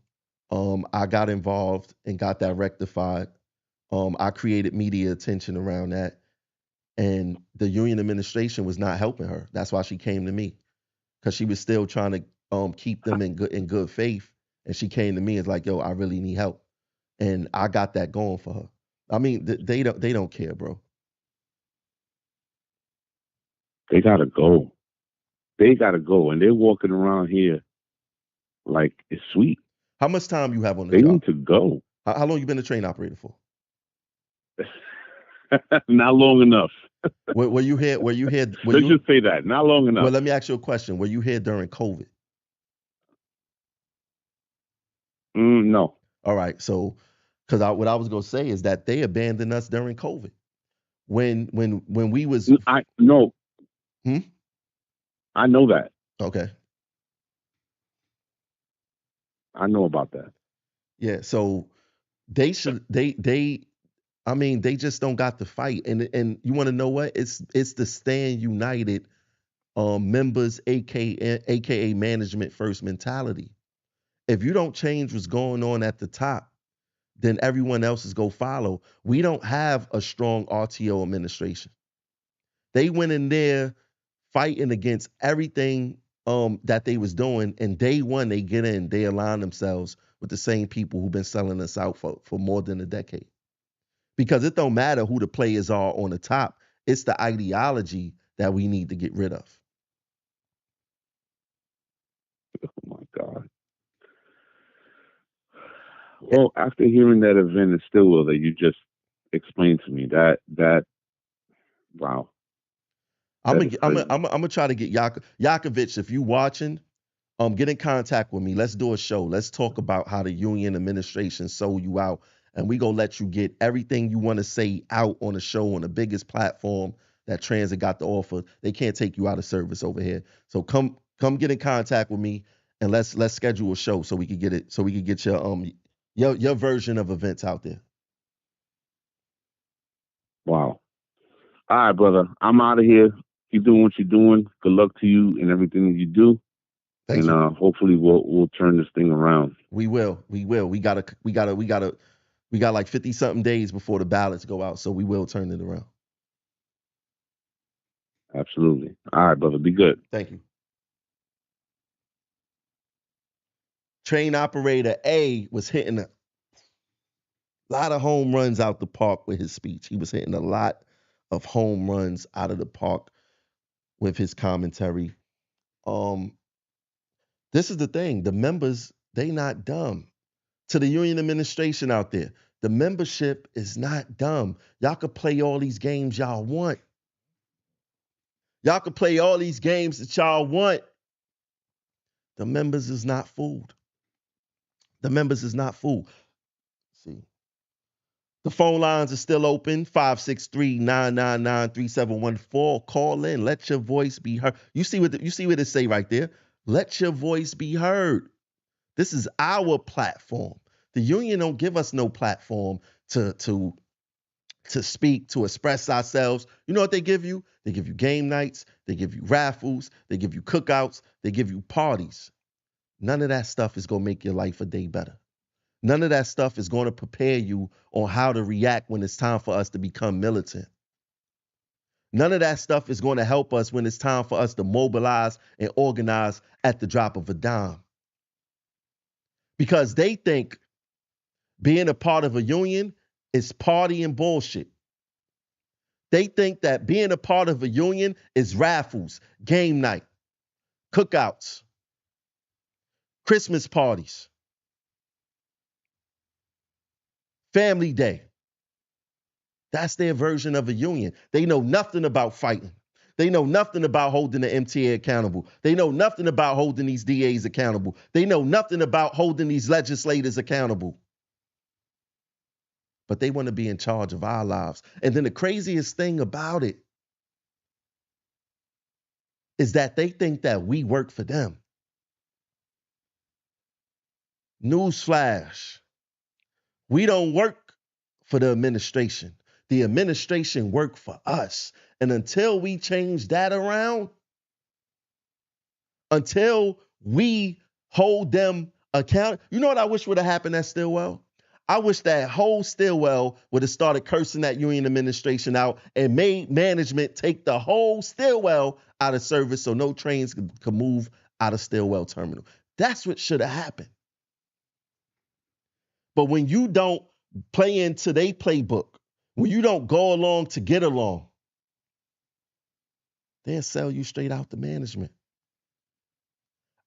S1: I got involved and got that rectified. I created media attention around that, and the union administration was not helping her. That's why she came to me, because she was still trying to keep them in good faith, and she came to me and was like, "Yo, I really need help," and I got that going for her. I mean, they don't care, bro.
S4: They gotta go. They gotta go, and they're walking around here like it's sweet.
S1: How much time you have on the
S4: job?
S1: They
S4: need to go.
S1: How long you been a train operator for?
S4: Not long enough.
S1: Were you here?
S4: Let's just say that. Not long enough.
S1: Well, let me ask you a question. Were you here during COVID?
S4: No.
S1: All right. So, because what I was gonna say is that they abandoned us during COVID. When we was
S4: no.
S1: Hmm?
S4: I know that.
S1: Okay.
S4: I know about that.
S1: Yeah. So they just don't got the fight. And you want to know what? It's the Stand United members, aka management first mentality. If you don't change what's going on at the top, then everyone else is go follow. We don't have a strong RTO administration. They went in there fighting against everything that they was doing, and day one they get in, they align themselves with the same people who've been selling us out for more than a decade. Because it don't matter who the players are on the top, it's the ideology that we need to get rid of.
S4: Oh my God. Well, after hearing that event in Stillwell that you just explained to me, that wow.
S1: I'm gonna try to get Yakovich, if you watching, get in contact with me. Let's do a show. Let's talk about how the union administration sold you out, and we gonna let you get everything you want to say out on the show on the biggest platform that transit got to offer. They can't take you out of service over here. So come get in contact with me, and let's schedule a show so we can get it. So we can get your version of events out there.
S4: Wow. All right, brother. I'm out of here. Keep doing what you're doing. Good luck to you and everything that you do.
S1: Thank you.
S4: hopefully we'll turn this thing around.
S1: We will. We will. We got like 50 something days before the ballots go out, so we will turn it around.
S4: Absolutely. All right, brother. Be good.
S1: Thank you. Train operator A was hitting a lot of home runs out the park with his speech. He was hitting a lot of home runs out of the park with his commentary. This is the thing. The members, they not dumb. To the union administration out there, the membership is not dumb. Y'all could play all these games y'all want. Y'all could play all these games that y'all want. The members is not fooled. The members is not fooled. See. The phone lines are still open, 563-999-3714. Call in. Let your voice be heard. You see what it say right there? Let your voice be heard. This is our platform. The union don't give us no platform to speak, to express ourselves. You know what they give you? They give you game nights, they give you raffles, they give you cookouts, they give you parties. None of that stuff is gonna make your life a day better. None of that stuff is going to prepare you on how to react when it's time for us to become militant. None of that stuff is going to help us when it's time for us to mobilize and organize at the drop of a dime. Because they think being a part of a union is party and bullshit. They think that being a part of a union is raffles, game night, cookouts, Christmas parties, family day. That's their version of a union. They know nothing about fighting. They know nothing about holding the MTA accountable. They know nothing about holding these DAs accountable. They know nothing about holding these legislators accountable. But they want to be in charge of our lives. And then the craziest thing about it is that they think that we work for them. Newsflash. We don't work for the administration. The administration work for us. And until we change that around, until we hold them account. You know what I wish would have happened at Stillwell? I wish that whole Stillwell would have started cursing that union administration out and made management take the whole Stillwell out of service so no trains could move out of Stillwell terminal. That's what should have happened. But when you don't play into their playbook, when you don't go along to get along, they'll sell you straight out to management.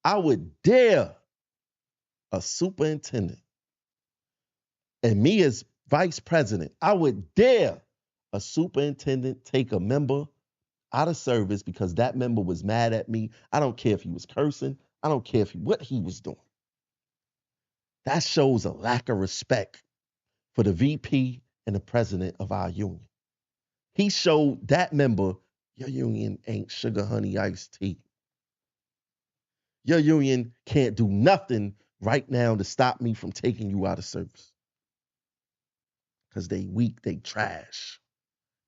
S1: I would dare a superintendent and me as vice president, I would dare a superintendent take a member out of service because that member was mad at me. I don't care if he was cursing. I don't care what he was doing. That shows a lack of respect for the VP and the president of our union. He showed that member, your union ain't sugar, honey, iced tea. Your union can't do nothing right now to stop me from taking you out of service. Because they weak, they trash.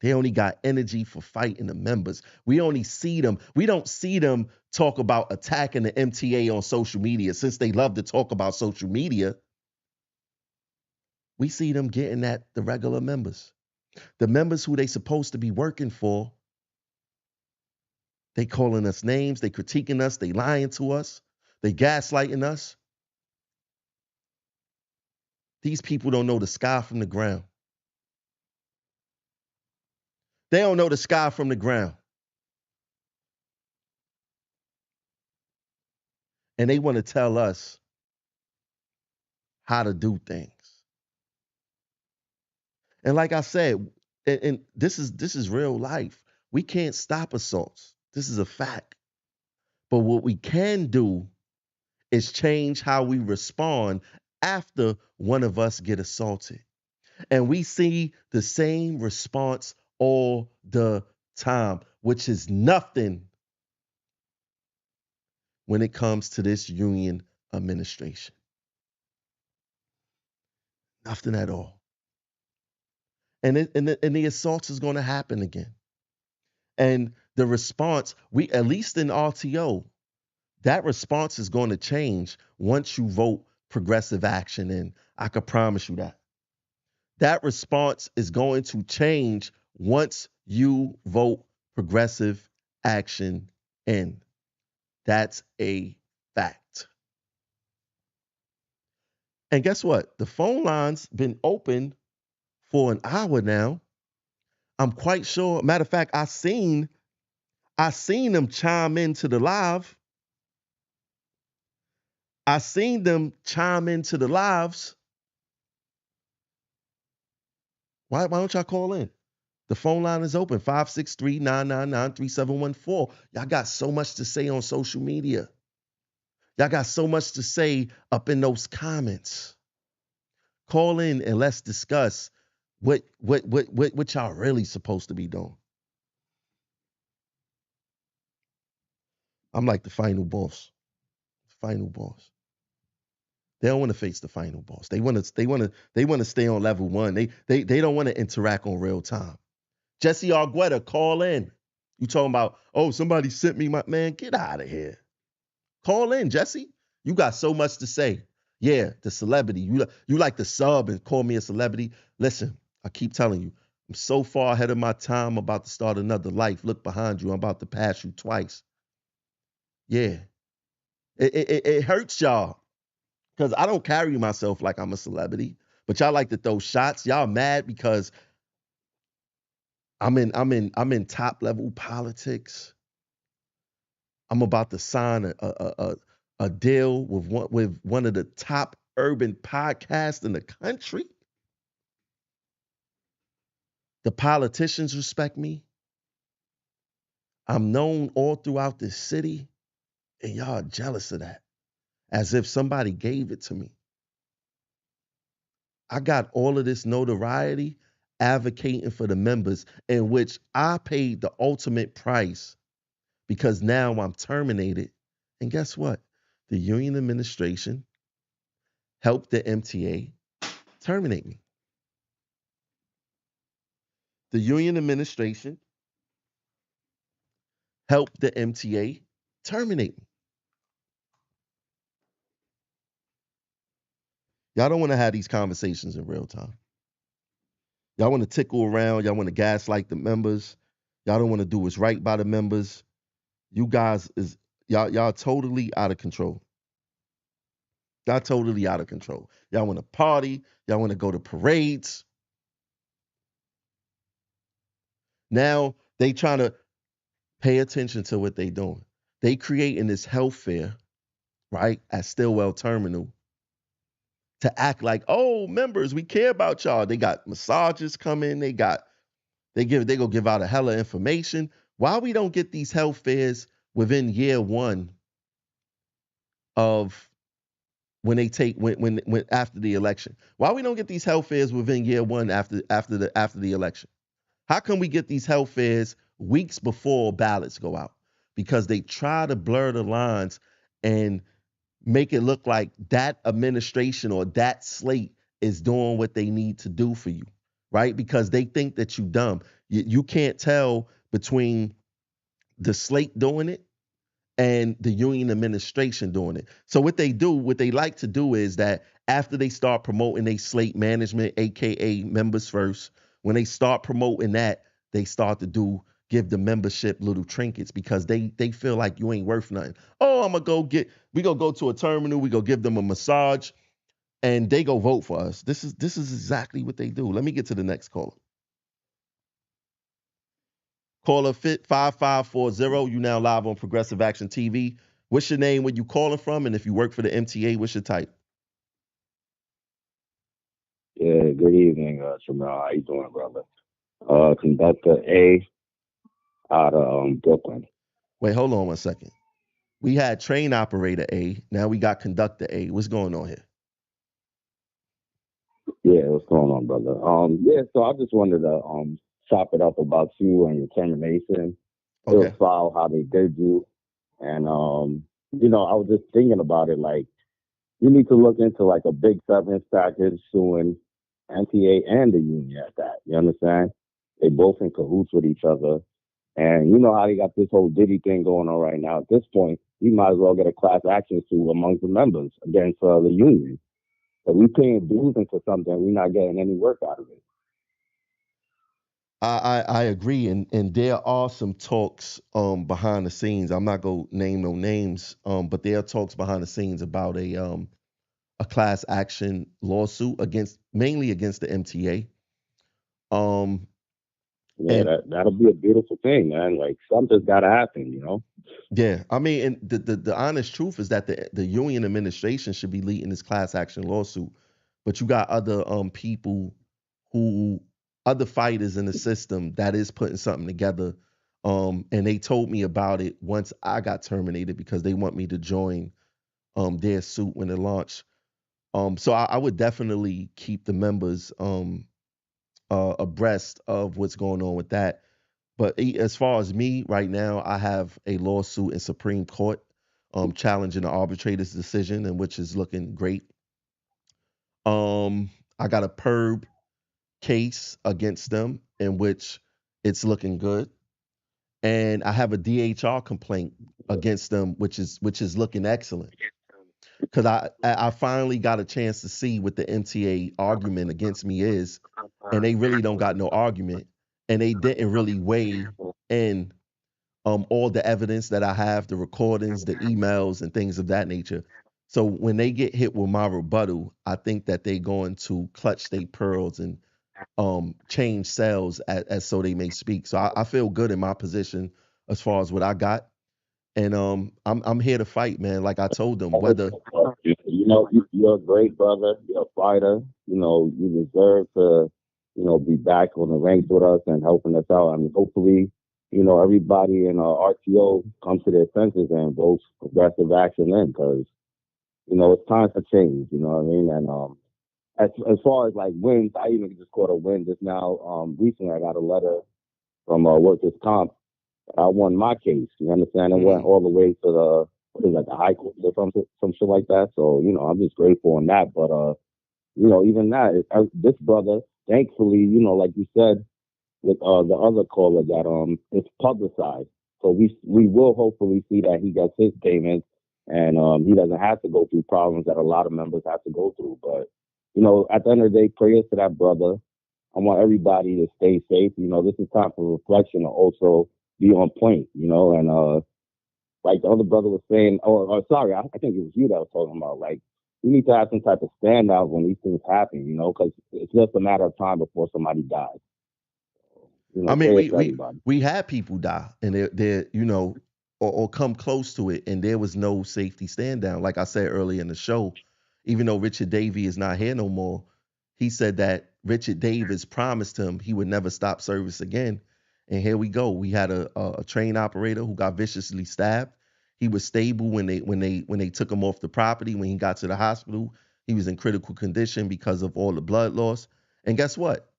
S1: They only got energy for fighting the members. We don't see them talk about attacking the MTA on social media. Since they love to talk about social media, we see them getting at the regular members. The members who they supposed to be working for, they calling us names, they critiquing us, they lying to us, they gaslighting us. These people don't know the sky from the ground. They don't know the sky from the ground. And they want to tell us how to do things. And like I said, and this is real life. We can't stop assaults. This is a fact. But what we can do is change how we respond after one of us get assaulted. And we see the same response all the time, which is nothing when it comes to this union administration. Nothing at all. And the assault is going to happen again. And the response, at least in RTO, That response is going to change once you vote progressive action in. I can promise you that. That response is going to change once you vote progressive action in. That's a fact. And guess what? The phone line's been open for an hour now. I'm quite sure. Matter of fact, I seen them chime into the live. I seen them chime into the lives. Why don't y'all call in? The phone line is open, 563-999-3714. Y'all got so much to say on social media. Y'all got so much to say up in those comments. Call in and let's discuss what y'all really supposed to be doing. I'm like the final boss. Final boss. They don't want to face the final boss. They want to stay on level one. They don't want to interact on real time. Jesse Argueta, call in. You talking about, oh, somebody sent me my man, get out of here. Call in, Jesse. You got so much to say. Yeah, the celebrity. You like the sub and call me a celebrity. Listen, I keep telling you, I'm so far ahead of my time. I'm about to start another life. Look behind you. I'm about to pass you twice. Yeah. It hurts y'all because I don't carry myself like I'm a celebrity, but y'all like to throw shots. Y'all mad because I'm in top level politics. I'm about to sign a deal with one of the top urban podcasts in the country. The politicians respect me. I'm known all throughout this city, and y'all are jealous of that, as if somebody gave it to me. I got all of this notoriety advocating for the members, in which I paid the ultimate price because now I'm terminated. And guess what? The union administration helped the MTA terminate me. The union administration helped the MTA terminate me. Y'all don't want to have these conversations in real time. Y'all want to tickle around. Y'all want to gaslight the members. Y'all don't want to do what's right by the members. You guys is y'all totally out of control. Y'all totally out of control. Y'all want to party. Y'all want to go to parades. Now they trying to pay attention to what they doing. They creating this health fair, right, at Stillwell Terminal to act like, oh, members, we care about y'all. They got massages coming. They go give out a hella information. Why we don't get these health fairs within year one of when after the election? Why we don't get these health fairs within year one after the election? How come we get these health fairs weeks before ballots go out? Because they try to blur the lines and make it look like that administration or that slate is doing what they need to do for you, right? Because they think that you dumb. You can't tell between the slate doing it and the union administration doing it. So what they like to do is that after they start promoting a slate management, AKA members first, when they start promoting that, they start to give the membership little trinkets because they feel like you ain't worth nothing. Oh, we gonna go to a terminal, we go give them a massage, and they go vote for us. This is exactly what they do. Let me get to the next caller. Caller Fit 5540. You now live on Progressive Action TV. What's your name, where you calling from, and if you work for the MTA, what's your type?
S5: Yeah, good evening, Jamal. How you doing, brother? Conductor A out of Brooklyn.
S1: Wait, hold on one second. We had train operator A. Now we got conductor A. What's going on here?
S5: Yeah, what's going on, brother? Yeah, so I just wanted to chop it up about you and your termination. It was
S1: Okay.
S5: foul how they did you, and I was just thinking about it. Like, you need to look into like a big severance package suing NTA and the union at that. You understand? They both in cahoots with each other. And you know how they got this whole Diddy thing going on right now. At this point, we might as well get a class action suit amongst the members against the union. So we paying dues into something, we're not getting any work out of it.
S1: I agree, and there are some talks behind the scenes. I'm not gonna name no names, but there are talks behind the scenes about a class action lawsuit against mainly against the MTA. Um,
S5: Yeah,
S1: and
S5: that'll be a beautiful thing, man. Like something's got to happen, you know.
S1: yeah, I mean, and the honest truth is that the union administration should be leading this class action lawsuit, but you got other people who other fighters in the system that is putting something together. And they told me about it once I got terminated because they want me to join their suit when it launched. So I would definitely keep the members abreast of what's going on with that. But as far as me right now, I have a lawsuit in Supreme Court challenging the arbitrator's decision, and which is looking great. I got a perb case against them in which it's looking good, and I have a DHR complaint against them, which is looking excellent. Because I finally got a chance to see what the MTA argument against me is, and they really don't got no argument, and they didn't really weigh in all the evidence that I have, the recordings, the emails, and things of that nature. So when they get hit with my rebuttal, I think that they're going to clutch their pearls and change cells as so they may speak. So I feel good in my position as far as what I got. And I'm here to fight, man. Like I told them, whether
S5: You know, you're a great brother. You're a fighter. You know, you deserve to, you know, be back on the ranks with us and helping us out. I mean, hopefully, you know, everybody in RTO comes to their senses and votes progressive action in because, you know, it's time for change. You know what I mean? And as far as like wins, I even just caught a win just now. Recently, I got a letter from workers' comp. I won my case. You understand? It went all the way to the what is that, the high court or something, some shit like that. So you know, I'm just grateful on that. But you know, even that, this brother, thankfully, you know, like you said with the other caller, that it's publicized. So we will hopefully see that he gets his payments and he doesn't have to go through problems that a lot of members have to go through. But you know, at the end of the day, prayers to that brother. I want everybody to stay safe. You know, this is time for reflection and also be on point, you know, and like the other brother was saying, or sorry, I think it was you that was talking about, like, you need to have some type of standout when these things happen, you know, because it's just a matter of time before somebody dies. You
S1: I
S5: know,
S1: mean,
S5: prayers
S1: we
S5: to
S1: we
S5: everybody.
S1: we had people die, and they're or come close to it, and there was no safety stand down. Like I said earlier in the show, even though Richard Davey is not here no more, he said that Richard Davis promised him he would never stop service again. And here we go. We had a train operator who got viciously stabbed. He was stable when they took him off the property. When he got to the hospital, he was in critical condition because of all the blood loss. And guess what?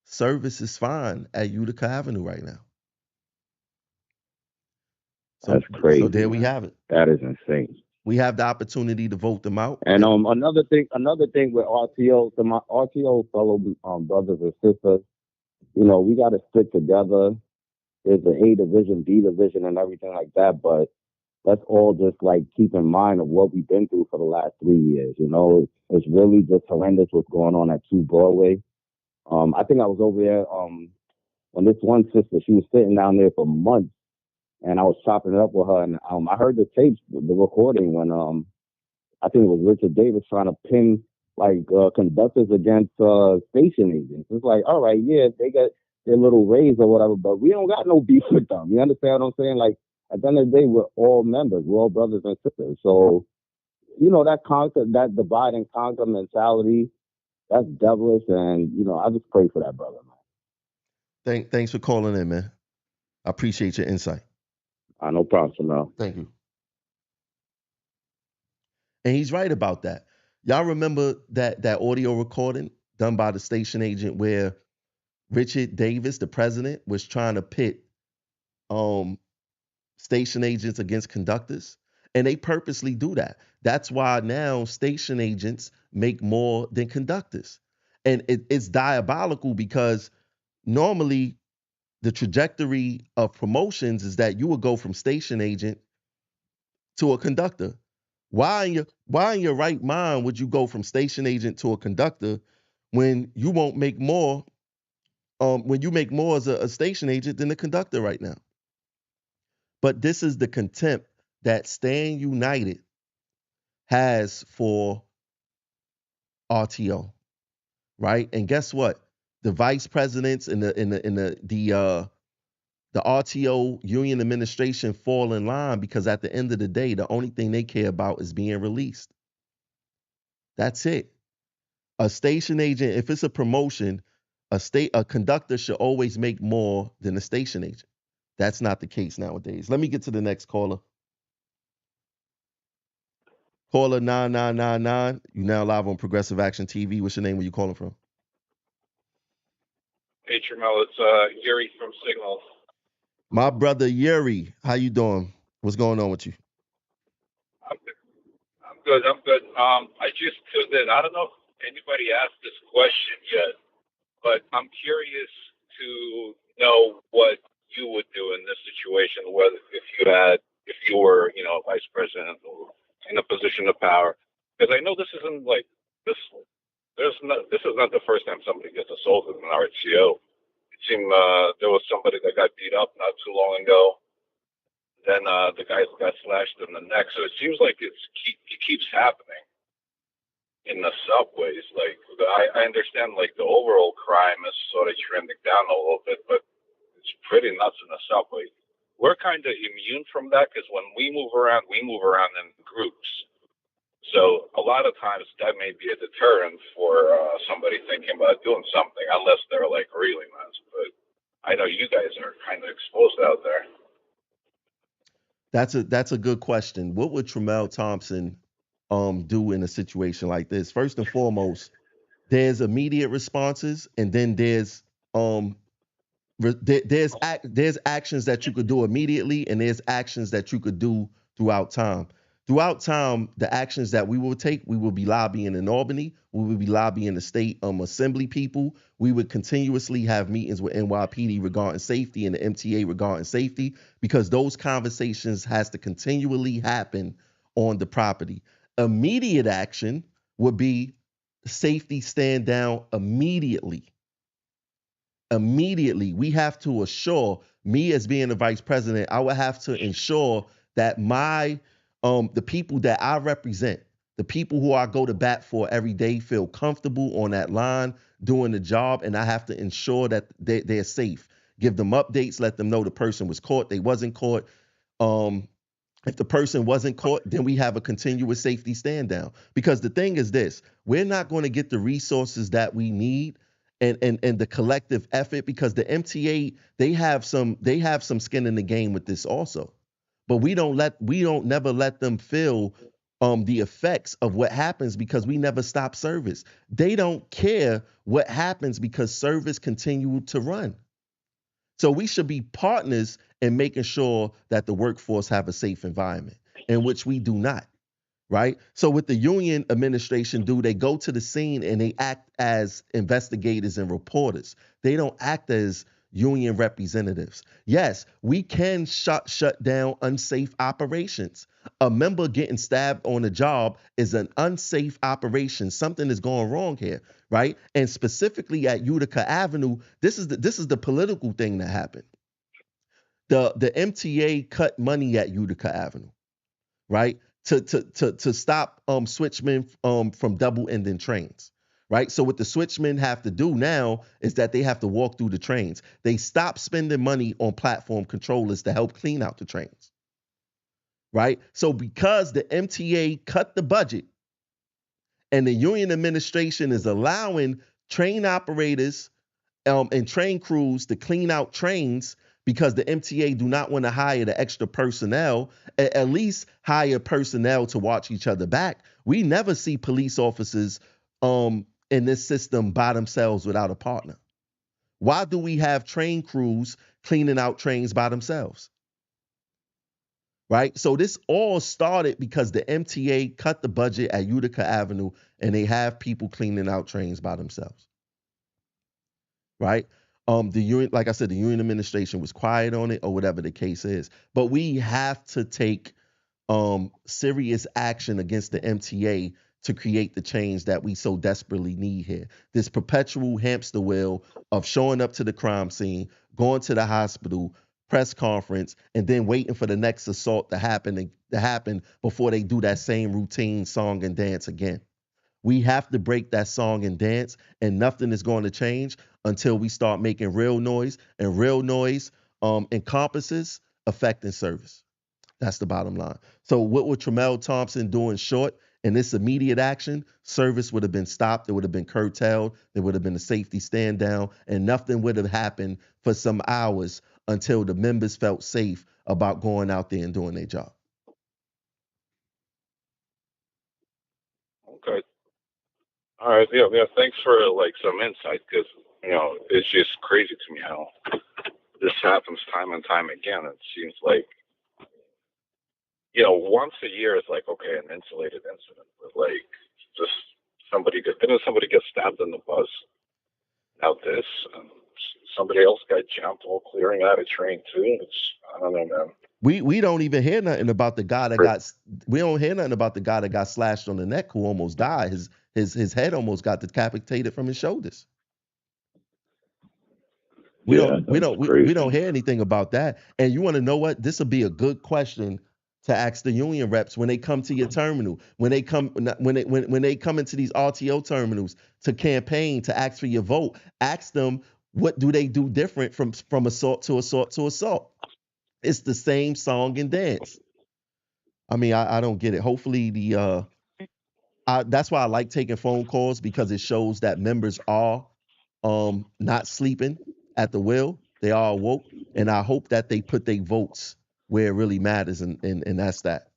S1: Service is fine at Utica Avenue right now. So
S5: That's
S1: so
S5: crazy,
S1: there we
S5: man.
S1: have it.
S5: That is insane.
S1: We have the opportunity to vote them out.
S5: And another thing with RTO, to my RTO fellow brothers and sisters, you know, we got to stick together. There's the A division, B division, and everything like that, but let's all just like keep in mind of what we've been through for the last 3 years. You know, it's really just horrendous what's going on at 2 Broadway. I think I was over there when this one sister, she was sitting down there for months, and I was chopping it up with her, and I heard the tapes, the recording when I think it was Richard Davis trying to pin like conductors against station agents. It's like, all right, yeah, they got their little raise or whatever, but we don't got no beef with them. You understand what I'm saying? Like at the end of the day, we're all members, we're all brothers and sisters. So you know that divide and conquer mentality, that's devilish, and you know I just pray for that brother, man.
S1: Thanks for calling in, man. I appreciate your insight.
S5: No problem, Chanel.
S1: Thank you. And he's right about that. Y'all remember that audio recording done by the station agent where Richard Davis, the president, was trying to pit um, station agents against conductors? And they purposely do that. That's why now station agents make more than conductors. And it's diabolical because normally the trajectory of promotions is that you would go from station agent to a conductor. Why in your right mind would you go from station agent to a conductor when you won't make more when you make more as a station agent than a conductor right now? But this is the contempt that Stand United has for RTO, right? And guess what? The vice presidents and the RTO union administration fall in line because at the end of the day, the only thing they care about is being released. That's it. A station agent, if it's a promotion, a conductor should always make more than a station agent. That's not the case nowadays. Let me get to the next caller. Caller 9999. You now live on Progressive Action TV. What's your name? Where you calling from?
S6: Hey, Tramel, it's Yuri from Signal.
S1: My brother Yuri. How you doing? What's going on with you?
S6: I'm good. I'm good. I just tuned in. I don't know if anybody asked this question yet, but I'm curious to know what you would do in this situation, whether if you were, vice president or in a position of power. Because I know this isn't like this. This is not the first time somebody gets assaulted in an RTO. It seemed there was somebody that got beat up not too long ago. Then the guy got slashed in the neck. So it seems like it keeps happening in the subways. Like I understand, like the overall crime is sort of trending down a little bit, but it's pretty nuts in the subway. We're kind of immune from that because when we move around in groups. So a lot of times that may be a deterrent for somebody thinking about doing something, unless they're like really nuts. But I know you guys are kind of exposed out there.
S1: That's a good question. What would Tramel Thompson do in a situation like this? First and foremost, there's immediate responses, and then there's there's actions that you could do immediately, and there's actions that you could do throughout time. Throughout time, the actions that we will take, we will be lobbying in Albany, we will be lobbying the state assembly people. We would continuously have meetings with NYPD regarding safety and the MTA regarding safety, because those conversations has to continually happen on the property. Immediate action would be safety stand down immediately. Immediately, we have to assure, me as being the vice president, I would have to ensure that the people that I represent, the people who I go to bat for every day, feel comfortable on that line doing the job, and I have to ensure that they're safe. Give them updates, let them know the person was caught, they wasn't caught. If the person wasn't caught, then we have a continuous safety stand down. Because the thing is this, we're not going to get the resources that we need and the collective effort, because the MTA, they have some skin in the game with this also. But we don't never let them feel the effects of what happens, because we never stop service. They don't care what happens because service continue to run. So we should be partners in making sure that the workforce have a safe environment, in which we do not. Right? So what the union administration do, they go to the scene and they act as investigators and reporters. They don't act as union representatives. Yes, we can shut down unsafe operations. A member getting stabbed on a job is an unsafe operation. Something is going wrong here, right? And specifically at Utica Avenue, this is the political thing that happened. The MTA cut money at Utica Avenue, right? To stop switchmen from double ending trains, right? So what the switchmen have to do now is that they have to walk through the trains. They stop spending money on platform controllers to help clean out the trains, right? So because the MTA cut the budget and the union administration is allowing train operators and train crews to clean out trains, because the MTA do not want to hire the extra personnel, at least hire personnel to watch each other back. We never see police officers in this system by themselves without a partner. Why do we have train crews cleaning out trains by themselves? Right? So this all started because the MTA cut the budget at Utica Avenue and they have people cleaning out trains by themselves. Right? The union, like I said, the union administration was quiet on it or whatever the case is. But we have to take serious action against the MTA to create the change that we so desperately need here. This perpetual hamster wheel of showing up to the crime scene, going to the hospital, press conference, and then waiting for the next assault to happen before they do that same routine song and dance again. We have to break that song and dance, and nothing is going to change until we start making real noise, and real noise encompasses affecting service. That's the bottom line. So what would Tremel Thompson do in short? In this immediate action, service would have been stopped. It would have been curtailed. There would have been a safety stand down, and nothing would have happened for some hours until the members felt safe about going out there and doing their job.
S6: Okay. All right. Yeah. Yeah. Thanks for like some insight, because it's just crazy to me how this happens time and time again. It seems like once a year is like, okay, an insulated incident, but like just didn't somebody get stabbed in the bus? Now this, somebody else got jumped while clearing out a train too. I don't know, man.
S1: We don't even hear nothing about the guy that got. We don't hear nothing about the guy that got slashed on the neck who almost died. His head almost got decapitated from his shoulders. We
S4: Yeah,
S1: don't we
S4: that's
S1: don't we,
S4: crazy.
S1: we don't hear anything about that. And you want to know what? This will be a good question to ask the union reps when they come to your terminal, when they come into these RTO terminals to campaign to ask for your vote. Ask them, what do they do different from assault to assault to assault? It's the same song and dance. I mean, I don't get it. Hopefully that's why I like taking phone calls, because it shows that members are not sleeping at the wheel. They are awoke, and I hope that they put their votes where it really matters, and that's that.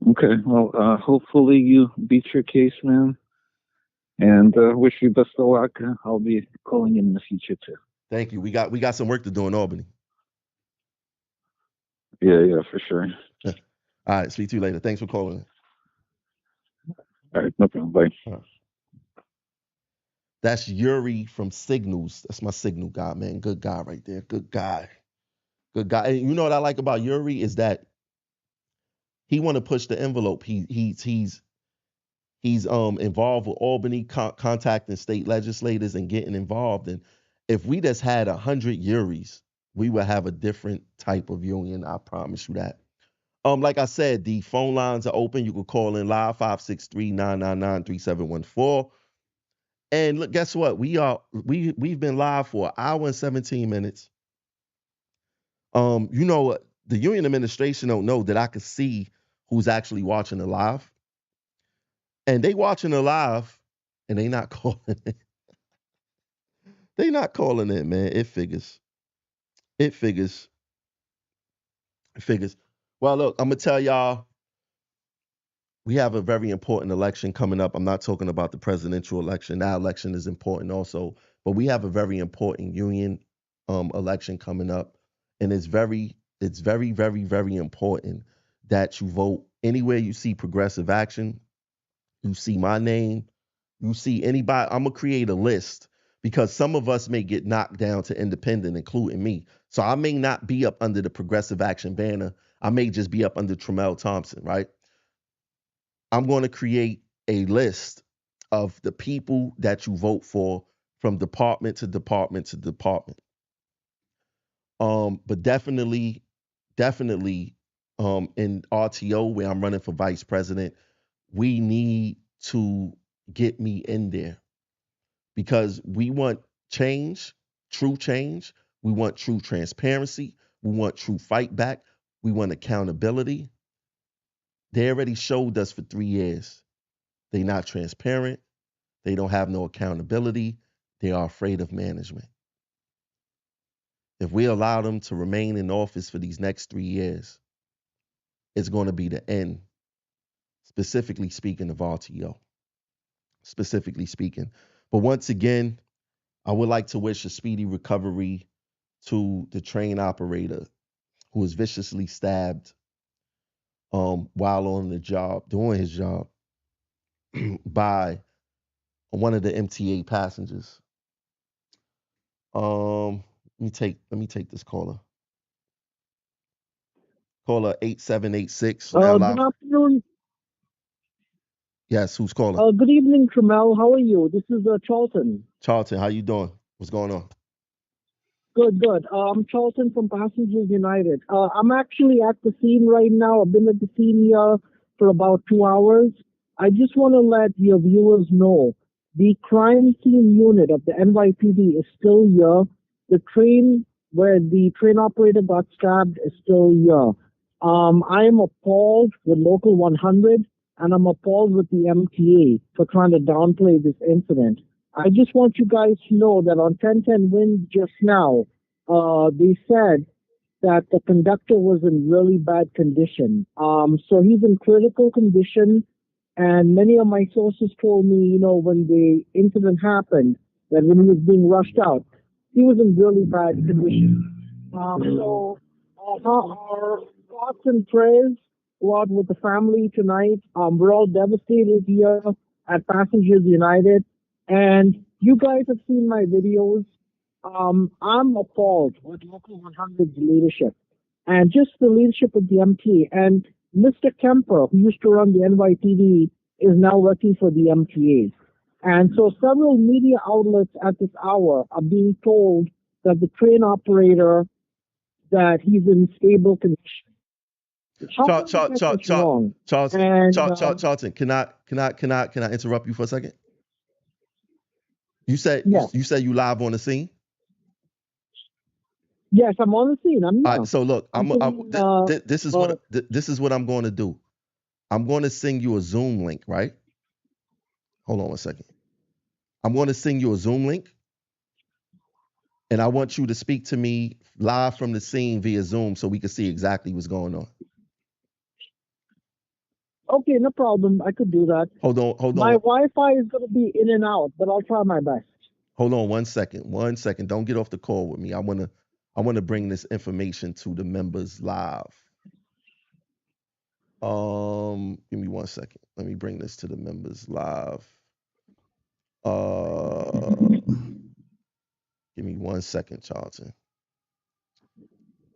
S7: Okay, well, hopefully you beat your case, man, and wish you best of luck. I'll be calling in the future too.
S1: Thank you. We got some work to do in Albany.
S7: Yeah, for sure.
S1: All right, speak to you later. Thanks for calling.
S7: All right, no problem. Bye.
S1: That's Yuri from Signals. That's my Signal guy, man. Good guy right there. Good guy. Good guy. And you know what I like about Yuri is that he want to push the envelope. He's involved with Albany, contacting state legislators and getting involved. And if we just had 100 Yuris, we would have a different type of union. I promise you that. Like I said, the phone lines are open. You can call in live 563-999-3714. And look, guess what? We've been live for an hour and 17 minutes. You know what? The union administration don't know that I can see who's actually watching the live. And they watching the live and they not calling it. They not calling it, man. It figures. It figures. It figures. Well, look, I'm gonna tell y'all, we have a very important election coming up. I'm not talking about the presidential election. That election is important also, but we have a very important union election coming up, and it's very, very, very important that you vote anywhere you see progressive action. You see my name. You see anybody. I'm gonna create a list, because some of us may get knocked down to independent, including me. So I may not be up under the progressive action banner. I may just be up under Tremel Thompson, right? I'm going to create a list of the people that you vote for from department to department to department. But definitely, in RTO, where I'm running for vice president, we need to get me in there, because we want change, true change. We want true transparency. We want true fight back. We want accountability. They already showed us for 3 years. They're not transparent. They don't have no accountability. They are afraid of management. If we allow them to remain in office for these next 3 years, it's going to be the end, specifically speaking of RTO, specifically speaking. But once again, I would like to wish a speedy recovery to the train operator who was viciously stabbed while on the job, doing his job, by one of the MTA passengers. Let me take this caller. Caller 8786. Now
S8: Good
S1: live.
S8: afternoon.
S1: Yes, who's calling?
S8: Good evening, Tramel. How are you? This is Charlton.
S1: Charlton, how you doing? What's going on?
S8: Good, good. I'm Charlton from Passengers United. I'm actually at the scene right now. I've been at the scene here for about 2 hours. I just want to let your viewers know the crime scene unit of the NYPD is still here. The train where the train operator got stabbed is still here. I am appalled with Local 100, and I'm appalled with the MTA for trying to downplay this incident. I just want you guys to know that on 1010 Wind just now, they said that the conductor was in really bad condition. So he's in critical condition, and many of my sources told me, when the incident happened, that when he was being rushed out, he was in really bad condition. Our thoughts and prayers go out with the family tonight. We're all devastated here at Passengers United. And you guys have seen my videos. I'm appalled with Local 100's leadership and just the leadership of the MTA. And Mr. Kemper, who used to run the NYPD, is now working for the MTA. And so several media outlets at this hour are being told that the train operator, that he's in stable condition.
S1: Charlton, can I interrupt you for a second? You said
S8: yes.
S1: you said you live on the scene?
S8: Yes, I'm on the scene. I'm here.
S1: All right, so look, this is what I'm going to do. I'm going to send you a Zoom link, right? Hold on one second. I'm going to send you a Zoom link, and I want you to speak to me live from the scene via Zoom so we can see exactly what's going on.
S8: Okay, no problem. I could do that.
S1: Hold on.
S8: My Wi-Fi is going to be in and out, but I'll try my best.
S1: Hold on 1 second. 1 second. Don't get off the call with me. I want to bring this information to the members live. Give me 1 second. Let me bring this to the members live. Give me 1 second, Charlton.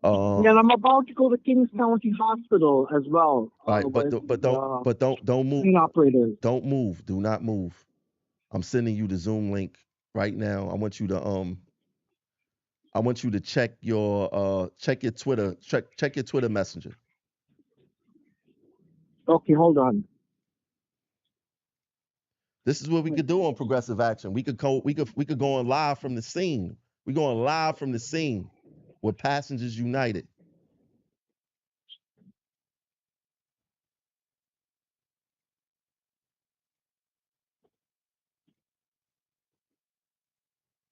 S8: Yeah, and I'm about to go to Kings County Hospital as well.
S1: Right, but don't move.
S8: Operators.
S1: Don't move. Do not move. I'm sending you the Zoom link right now. I want you to check your Twitter. Check your Twitter messenger.
S8: Okay, hold on.
S1: This is what we could do on Progressive Action. We could go on live from the scene. We're going live from the scene with Passengers United.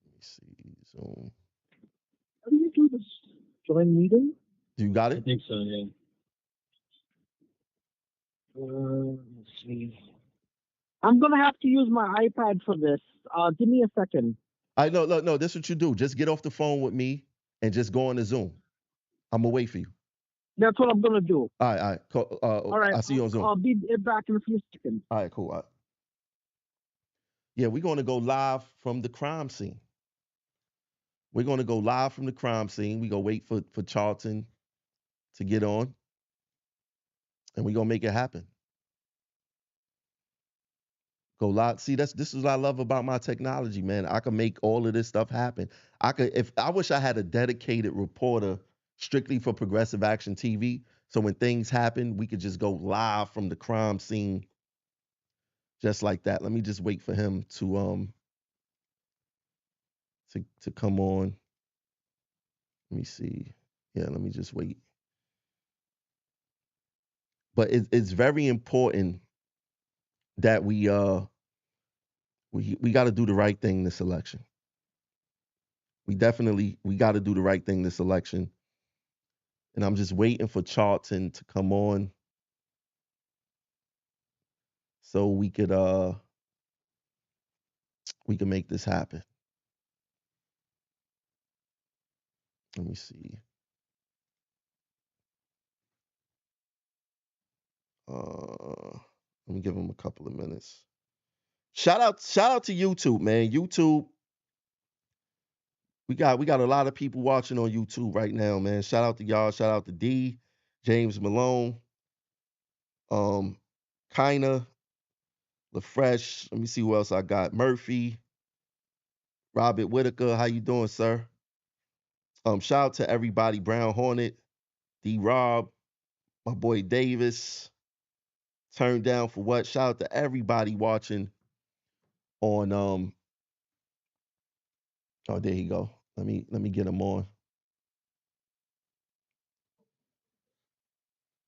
S1: Let me see. Zoom.
S8: How do you do this? Join meeting?
S1: You got it?
S8: I think so, yeah. Let's see. I'm going to have to use my iPad for this. Give me a second.
S1: No, this is what you do. Just get off the phone with me and just go on the Zoom. I'm going to wait for you.
S8: That's what I'm going to do.
S1: All right. All right. I'll see you on Zoom.
S8: I'll be back in a few seconds.
S1: All right, cool. All right. Yeah, we're going to go live from the crime scene. We're going to go live from the crime scene. We're going to wait for Charlton to get on, and we're going to make it happen. Go live. See, this is what I love about my technology, man. I can make all of this stuff happen. I wish I had a dedicated reporter strictly for Progressive Action TV. So when things happen, we could just go live from the crime scene just like that. Let me just wait for him to come on. Let me see. Yeah, let me just wait. But it's very important that we got to do the right thing this election. We got to do the right thing this election. And I'm just waiting for Charlton to come on so we could make this happen. Let me see. Let me give him a couple of minutes. Shout out to YouTube, man. YouTube, we got a lot of people watching on YouTube right now, man. Shout out to y'all. Shout out to D, James Malone, Kinda, LaFresh. Let me see who else I got. Murphy, Robert Whitaker. How you doing, sir? Shout out to everybody. Brown Hornet, D Rob, my boy Davis. Turned down for what? Shout out to everybody watching on oh, there you go. Let me get him on.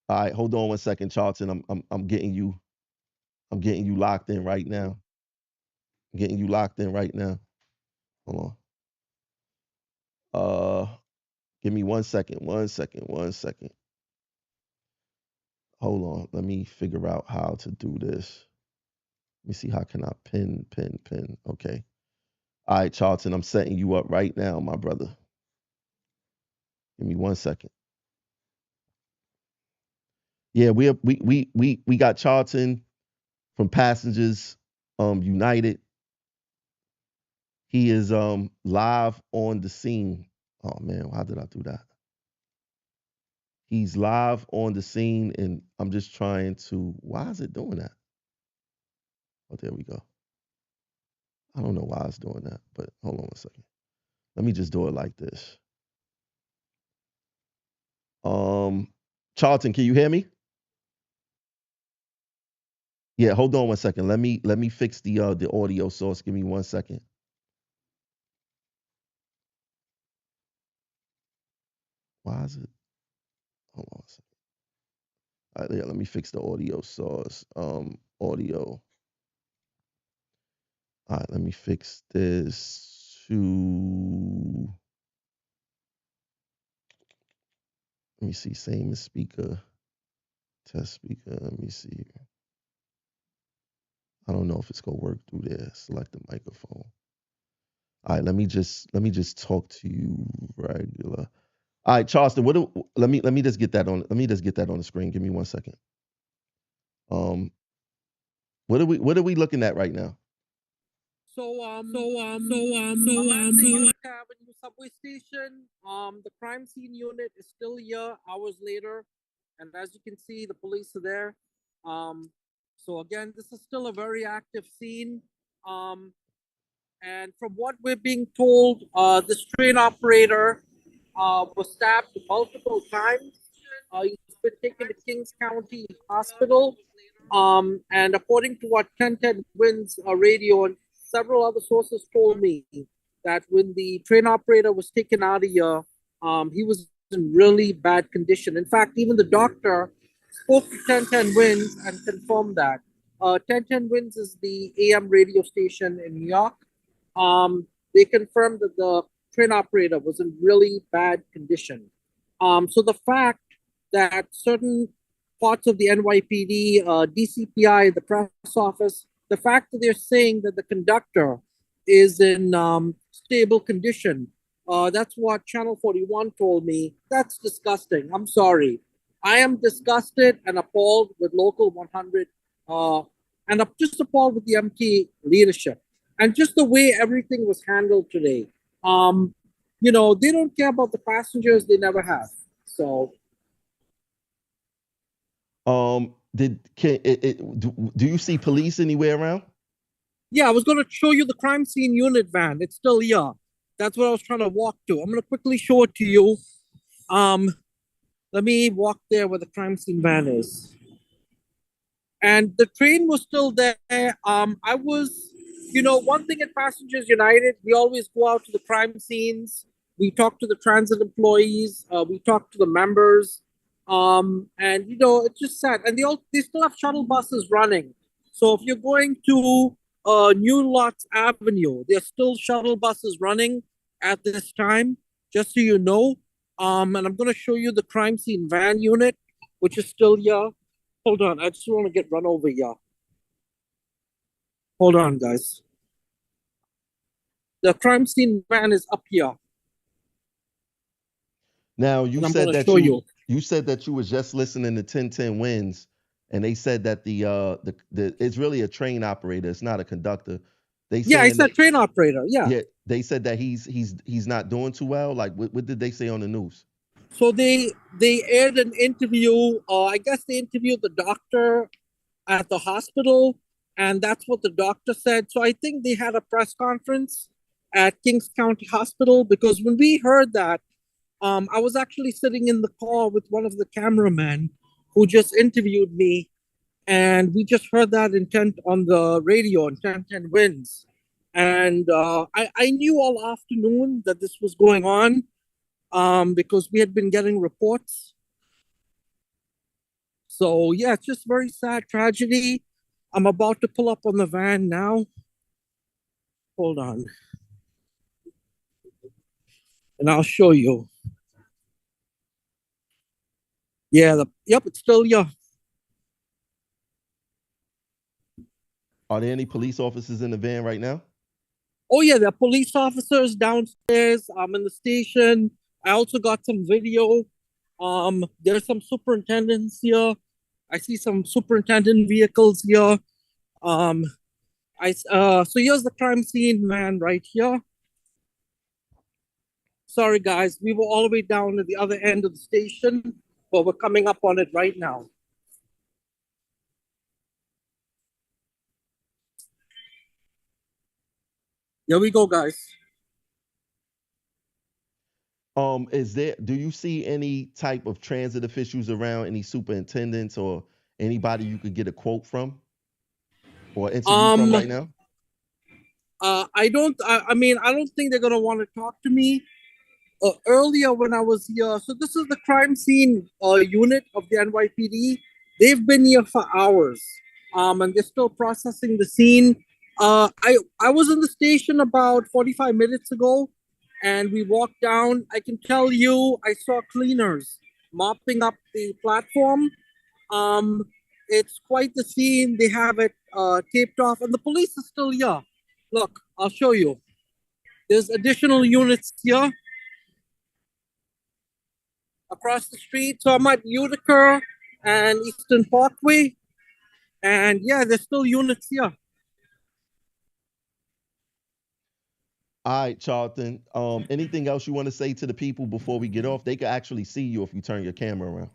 S1: All right, hold on 1 second, Charlton. I'm getting you locked in right now. I'm getting you locked in right now. Hold on. Give me 1 second. 1 second. 1 second. Hold on. Let me figure out how to do this. Let me see how can I pin. Okay. All right, Charlton, I'm setting you up right now, my brother. Give me 1 second. Yeah, we got Charlton from Passengers United. He is live on the scene. Oh man, how did I do that? He's live on the scene, and I'm just trying to. Why is it doing that? Oh, there we go. I don't know why it's doing that, but hold on 1 second. Let me just do it like this. Charlton, can you hear me? Yeah, hold on 1 second. Let me fix the audio source. Give me 1 second. Why is it? Hold on 1 second. All right, yeah, let me fix the audio source. Audio. All right, let me fix this to. Let me see. Same as speaker. Test speaker. Let me see. I don't know if it's gonna work through there. Select the microphone. All right, let me just talk to you regular. All right, Charleston. Let me just get that on. Let me just get that on the screen. Give me 1 second. What are we looking at right now?
S9: I'm at the York Avenue subway station. The crime scene unit is still here hours later, and as you can see, the police are there. So again, this is still a very active scene. And from what we're being told, this train operator was stabbed multiple times. He's been taken to Kings County Hospital. And according to what 1010 Wins radio and several other sources told me, that when the train operator was taken out of here, he was in really bad condition. In fact, even the doctor spoke to 1010 Wins and confirmed that. 1010 Wins is the AM radio station in New York. They confirmed that the train operator was in really bad condition. So the fact that certain parts of the NYPD, DCPI, the press office, the fact that they're saying that the conductor is in stable condition, that's what Channel 41 told me. That's disgusting. I'm sorry. I am disgusted and appalled with Local 100, and I'm just appalled with the MT leadership and just the way everything was handled today. They don't care about the passengers. They never have. So
S1: Do you see police anywhere around?
S9: yeah, I was going to show you the crime scene unit van. It's still here. That's what I was trying to walk to. I'm going to quickly show it to you. Let me walk there where the crime scene van is. And the train was still there. I was, one thing at Passengers United, we always go out to the crime scenes. We talk to the transit employees. We talk to the members. And it's just sad. And they still have shuttle buses running. So if you're going to New Lots Avenue, there's still shuttle buses running at this time, just so you know. And I'm going to show you the crime scene van unit, which is still here. Hold on, I just want to get run over here. Hold on, guys. The crime scene van is up here.
S1: Now you said that you said that you was just listening to 1010 Wins. and they said that the it's really a train operator. It's not a conductor. They
S9: Yeah,
S1: saying
S9: it's a
S1: that,
S9: train operator. Yeah.
S1: yeah, they said that he's not doing too well. Like, what did they say on the news?
S9: So they aired an interview. I guess they interviewed the doctor at the hospital, and that's what the doctor said. So I think they had a press conference at Kings County Hospital, because when we heard that, I was actually sitting in the car with one of the cameramen who just interviewed me, and we just heard that intent on the radio on 1010 Winds. And I knew all afternoon that this was going on, because we had been getting reports. So yeah, it's just very sad tragedy. I'm about to pull up on the van now. Hold on. And I'll show you. Yeah, yep, it's still, yeah.
S1: Are there any police officers in the van right now?
S9: Oh yeah, there are police officers downstairs. I'm in the station. I also got some video. There's some superintendents here. I see some superintendent vehicles here. So here's the crime scene, man, right here. Sorry, guys, we were all the way down at the other end of the station, but we're coming up on it right now. Here we go, guys.
S1: Do you see any type of transit officials around, any superintendents or anybody you could get a quote from or interview from right now?
S9: I don't think they're gonna want to talk to me. Earlier when I was here, so this is the crime scene unit of the NYPD. They've been here for hours, and they're still processing the scene. I was in the station about 45 minutes ago, and we walked down. I can tell you, I saw cleaners mopping up the platform. Um, it's quite the scene. They have it taped off, and the police is still here. Look, I'll show you. There's additional units here across the street. So I'm at Utica and Eastern Parkway. And yeah, there's still units here.
S1: All right, Charlton. Anything else you want to say to the people before we get off? They can actually see you if you turn your camera around.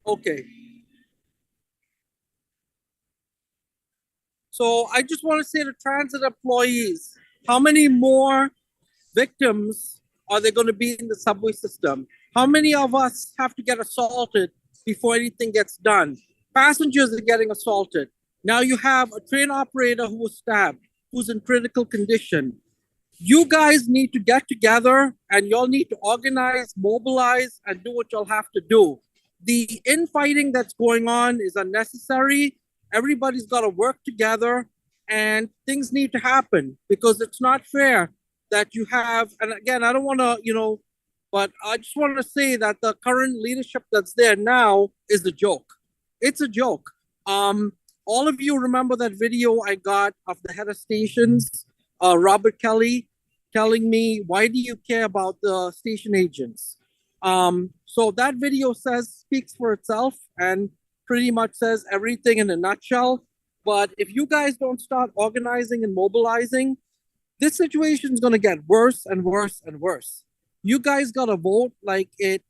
S9: Okay. So I just want to say to transit employees, how many more victims are there going to be in the subway system? How many of us have to get assaulted before anything gets done? Passengers are getting assaulted. Now you have a train operator who was stabbed, who's in critical condition. You guys need to get together and y'all need to organize, mobilize, and do what y'all have to do. The infighting that's going on is unnecessary. Everybody's got to work together and things need to happen, because it's not fair that you have, and again, I don't want to, but I just want to say that the current leadership that's there now is a joke. It's a joke. All of you remember that video I got of the head of stations, Robert Kelly, telling me, why do you care about the station agents? So that video speaks for itself and pretty much says everything in a nutshell. But if you guys don't start organizing and mobilizing, this situation is going to get worse and worse and worse. You guys got to vote like it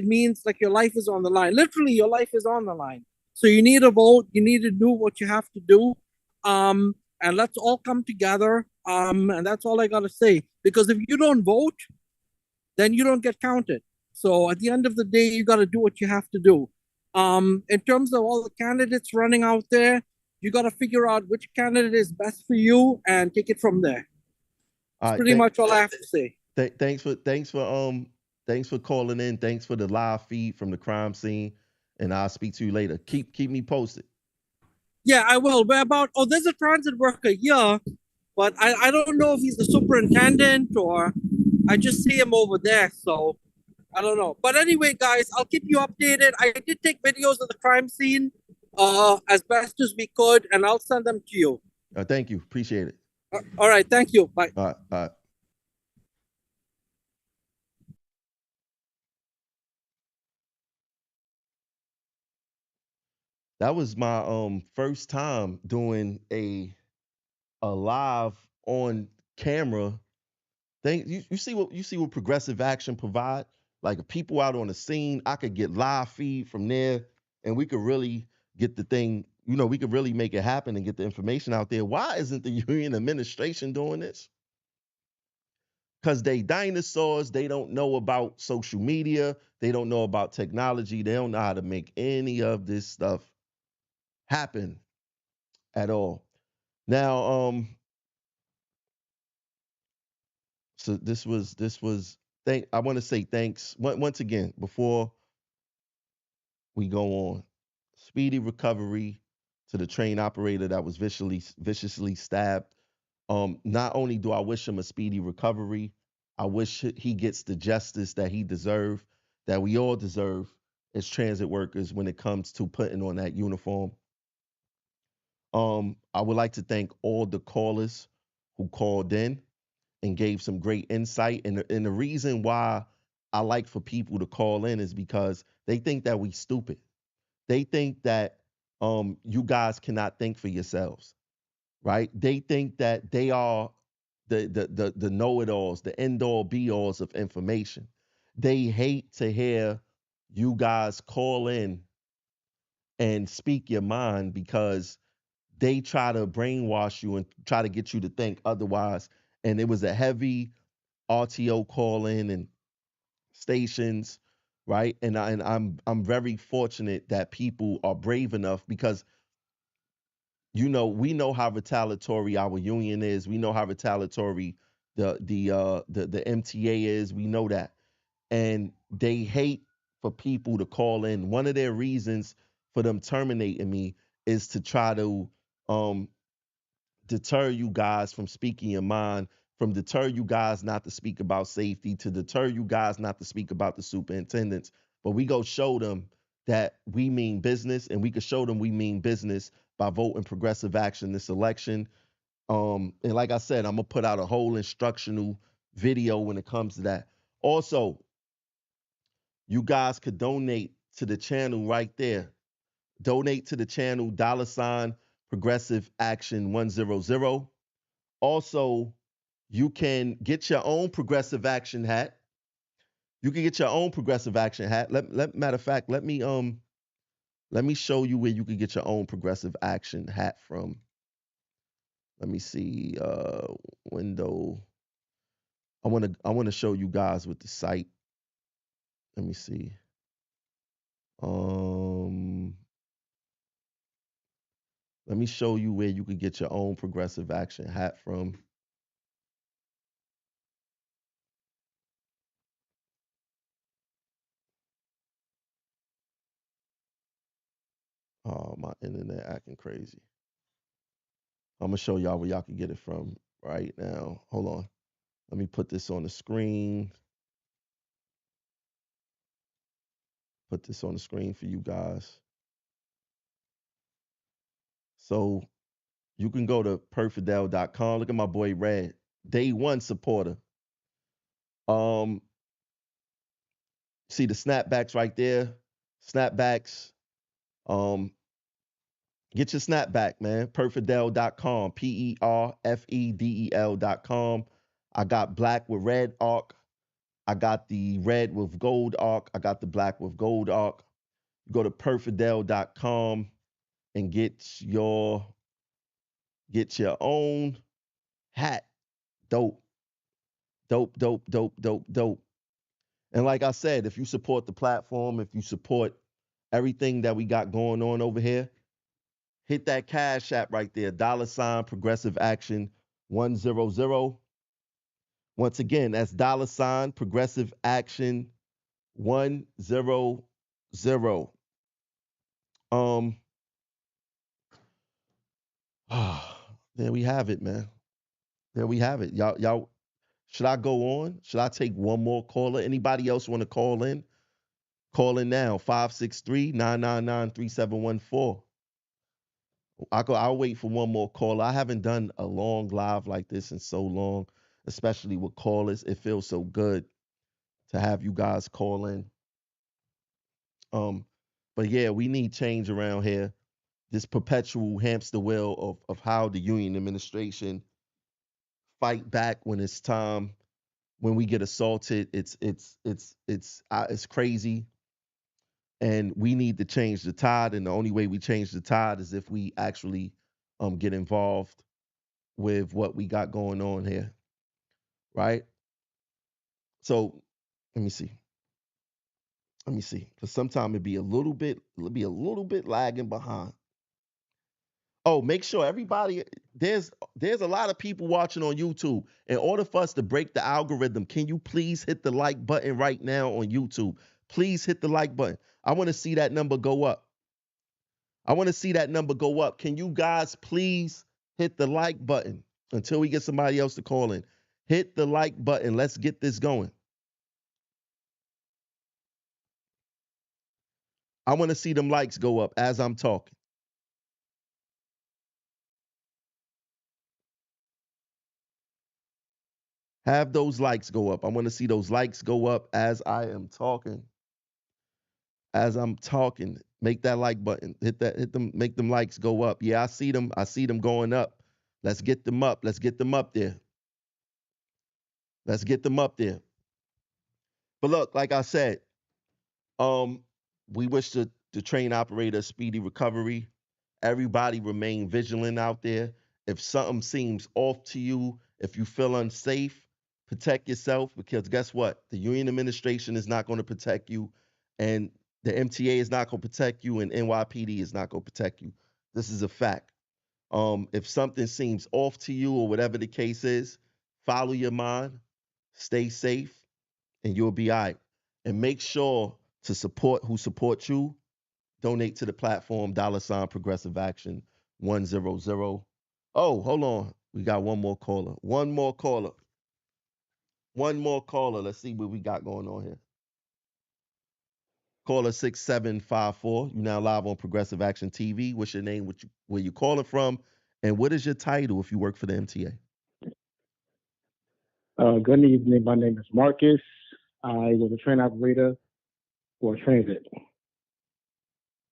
S9: means like your life is on the line. Literally, your life is on the line. So you need to vote. You need to do what you have to do. And let's all come together. And that's all I got to say. Because if you don't vote, then you don't get counted. So at the end of the day, you got to do what you have to do. In terms of all the candidates running out there, you got to figure out which candidate is best for you and take it from there. That's pretty much all I have to say.
S1: Thanks for calling in. Thanks for the live feed from the crime scene. And I'll speak to you later. Keep me posted.
S9: Yeah, I will. There's a transit worker here, but I don't know if he's the superintendent or I just see him over there. So I don't know. But anyway, guys, I'll keep you updated. I did take videos of the crime scene as best as we could, and I'll send them to you.
S1: Thank you. Appreciate it.
S9: All right. Thank you. Bye.
S1: All right. That was my first time doing a live on camera thing. You see what progressive action provide? Like people out on the scene, I could get live feed from there, and we could really get the thing. We could really make it happen and get the information out there. Why isn't the union administration doing this? Because they dinosaurs. They don't know about social media. They don't know about technology. They don't know how to make any of this stuff happen at all. Now, so this was thank I want to say thanks once again before we go on. Speedy recovery to the train operator that was viciously stabbed. Not only do I wish him a speedy recovery, I wish he gets the justice that he deserves, that we all deserve as transit workers when it comes to putting on that uniform. I would like to thank all the callers who called in and gave some great insight. And the reason why I like for people to call in is because they think that we stupid. They think that you guys cannot think for yourselves, right? They think that they are the know-it-alls, the end-all be-alls of information. They hate to hear you guys call in and speak your mind because they try to brainwash you and try to get you to think otherwise. And it was a heavy RTO call in and stations, right? And I'm very fortunate that people are brave enough because we know how retaliatory our union is. We know how retaliatory the MTA is. We know that, and they hate for people to call in. One of their reasons for them terminating me is to try to um deter you guys from speaking your mind, from deter you guys not to speak about safety, to deter you guys not to speak about the superintendents. But we go show them that we mean business, and we could show them we mean business by voting progressive action this election. And like I said, I'm gonna put out a whole instructional video when it comes to that. Also, you guys could donate to the channel right there. Donate to the channel, $ progressive action 100. Also, you can get your own progressive action hat. You can get your own progressive action hat. Matter of fact, let me show you where you can get your own progressive action hat from. Let me see. Window. I wanna show you guys with the site. Let me see. Um Let me show you where you could get your own progressive action hat from. Oh, my internet acting crazy. I'm gonna show y'all where y'all can get it from right now. Hold on. Let me put this on the screen. Put this on the screen for you guys. So you can go to perfidel.com. Look at my boy Red, day one supporter. Um, See the snapbacks right there. Snapbacks. Um, get your snapback, man. Perfidel.com. PERFEDEL.com. I got black with red arc. I got the red with gold arc. I got the black with gold arc. Go to perfidel.com and get your own hat. Dope. Dope, dope, dope, dope, dope. And like I said, if you support the platform, if you support everything that we got going on over here, hit that cash app right there, $ progressive action 100. Once again, that's $ progressive action 100. Um, there we have it, man. There we have it. Y'all, should I go on? Should I take one more caller? Anybody else want to call in? Call in now, 563-999-3714. I'll wait for one more caller. I haven't done a long live like this in so long, especially with callers. It feels so good to have you guys call in. Um, but yeah, we need change around here. this perpetual hamster wheel of how the union administration fight back when it's time, when we get assaulted. It's crazy, and we need to change the tide. And the only way we change the tide is if we actually get involved with what we got going on here, right? So let me see. Let me see, because sometimes it'll be a little bit lagging behind. Oh, make sure everybody, there's a lot of people watching on YouTube. In order for us to break the algorithm, can you please hit the like button right now on YouTube? Please hit the like button. I want to see that number go up. I want to see that number go up. Can you guys please hit the like button until we get somebody else to call in? Hit the like button. Let's get this going. I want to see them likes go up as I'm talking. Have those likes go up. I want to see those likes go up as I am talking. As I'm talking, make that like button. Hit them, make them likes go up. Yeah, I see them. I see them going up. Let's get them up. Let's get them up there. Let's get them up there. But look, like I said, um, we wish the train operator speedy recovery. Everybody remain vigilant out there. If something seems off to you, if you feel unsafe, protect yourself, because guess what? The union administration is not going to protect you, and the MTA is not going to protect you, and NYPD is not going to protect you. This is a fact. If something seems off to you or whatever the case is, follow your mind, stay safe, and you'll be all right. And make sure to support who supports you. Donate to the platform, $ Progressive Action 100. Oh, hold on. We got one more caller. One more caller. One more caller. Let's see what we got going on here. Caller 6754. You now live on Progressive Action TV. What's your name? Where you calling from? And what is your title if you work for the MTA?
S10: Good evening. My name is Marcus. I was a train operator for transit.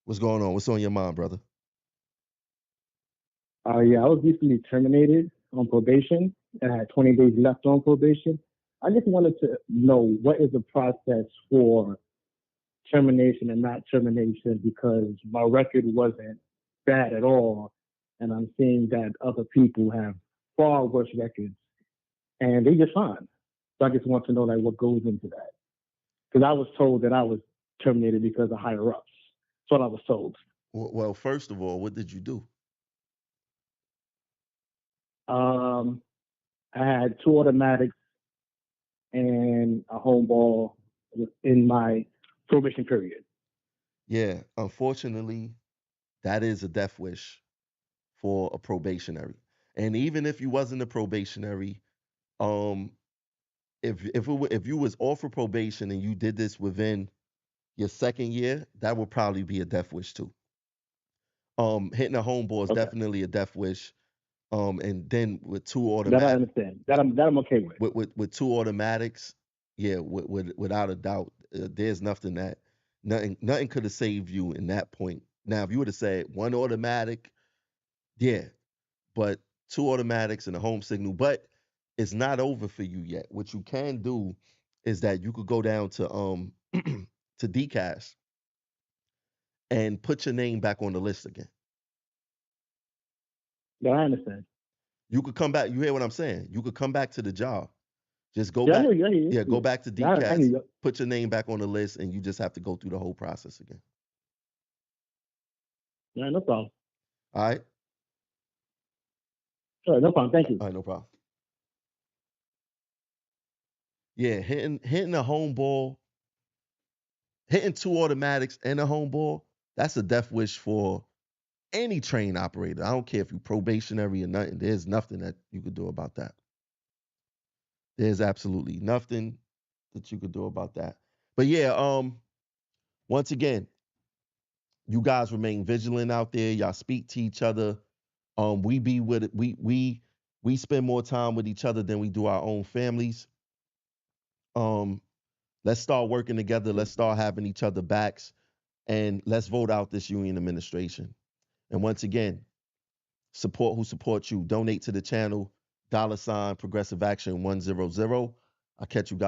S1: What's going on? What's on your mind, brother?
S10: Yeah, I was recently terminated on probation and I had 20 days left on probation. I just wanted to know what is the process for termination and not termination, because my record wasn't bad at all. And I'm seeing that other people have far worse records and they just fine. So I just want to know like what goes into that. Because I was told that I was terminated because of higher ups. That's what I was told.
S1: Well, first of all, what did you do?
S10: I had 2 automatics and a home ball in my probation period.
S1: Yeah, unfortunately, that is a death wish for a probationary. And even if you wasn't a probationary, um, if you was off for probation and you did this within your second year, that would probably be a death wish too. Hitting a home ball is
S10: Okay.
S1: definitely a death wish. And then with 2
S10: That I
S1: automatic
S10: understand. That I'm okay with.
S1: with 2 automatics, yeah, without a doubt, there's nothing could have saved you in that point. Now, if you would have said 1 automatic, yeah, but 2 automatics and a home signal, but it's not over for you yet. What you can do is that you could go down to to DCAS and put your name back on the list again.
S10: That I understand.
S1: You could come back. You hear what I'm saying? You could come back to the job. Just go
S10: Yeah, I
S1: back.
S10: hear you. I hear you.
S1: Yeah, go back to
S10: I hear
S1: DCAS,
S10: you.
S1: put your name back on the list, and you just have to go through the whole process again.
S10: Yeah, no problem.
S1: All right?
S10: Sure, no problem. Thank you.
S1: All right, no problem. Yeah, hitting a home ball, hitting 2 automatics and a home ball, that's a death wish for any train operator. I don't care if you're probationary or nothing. There's nothing that you could do about that. There's absolutely nothing that you could do about that. But yeah, once again, you guys remain vigilant out there. Y'all speak to each other. We be with it. We spend more time with each other than we do our own families. Um, let's start working together. Let's start having each other backs, and let's vote out this union administration. And once again, support who supports you. Donate to the channel, $ Progressive Action 100. I'll catch you guys.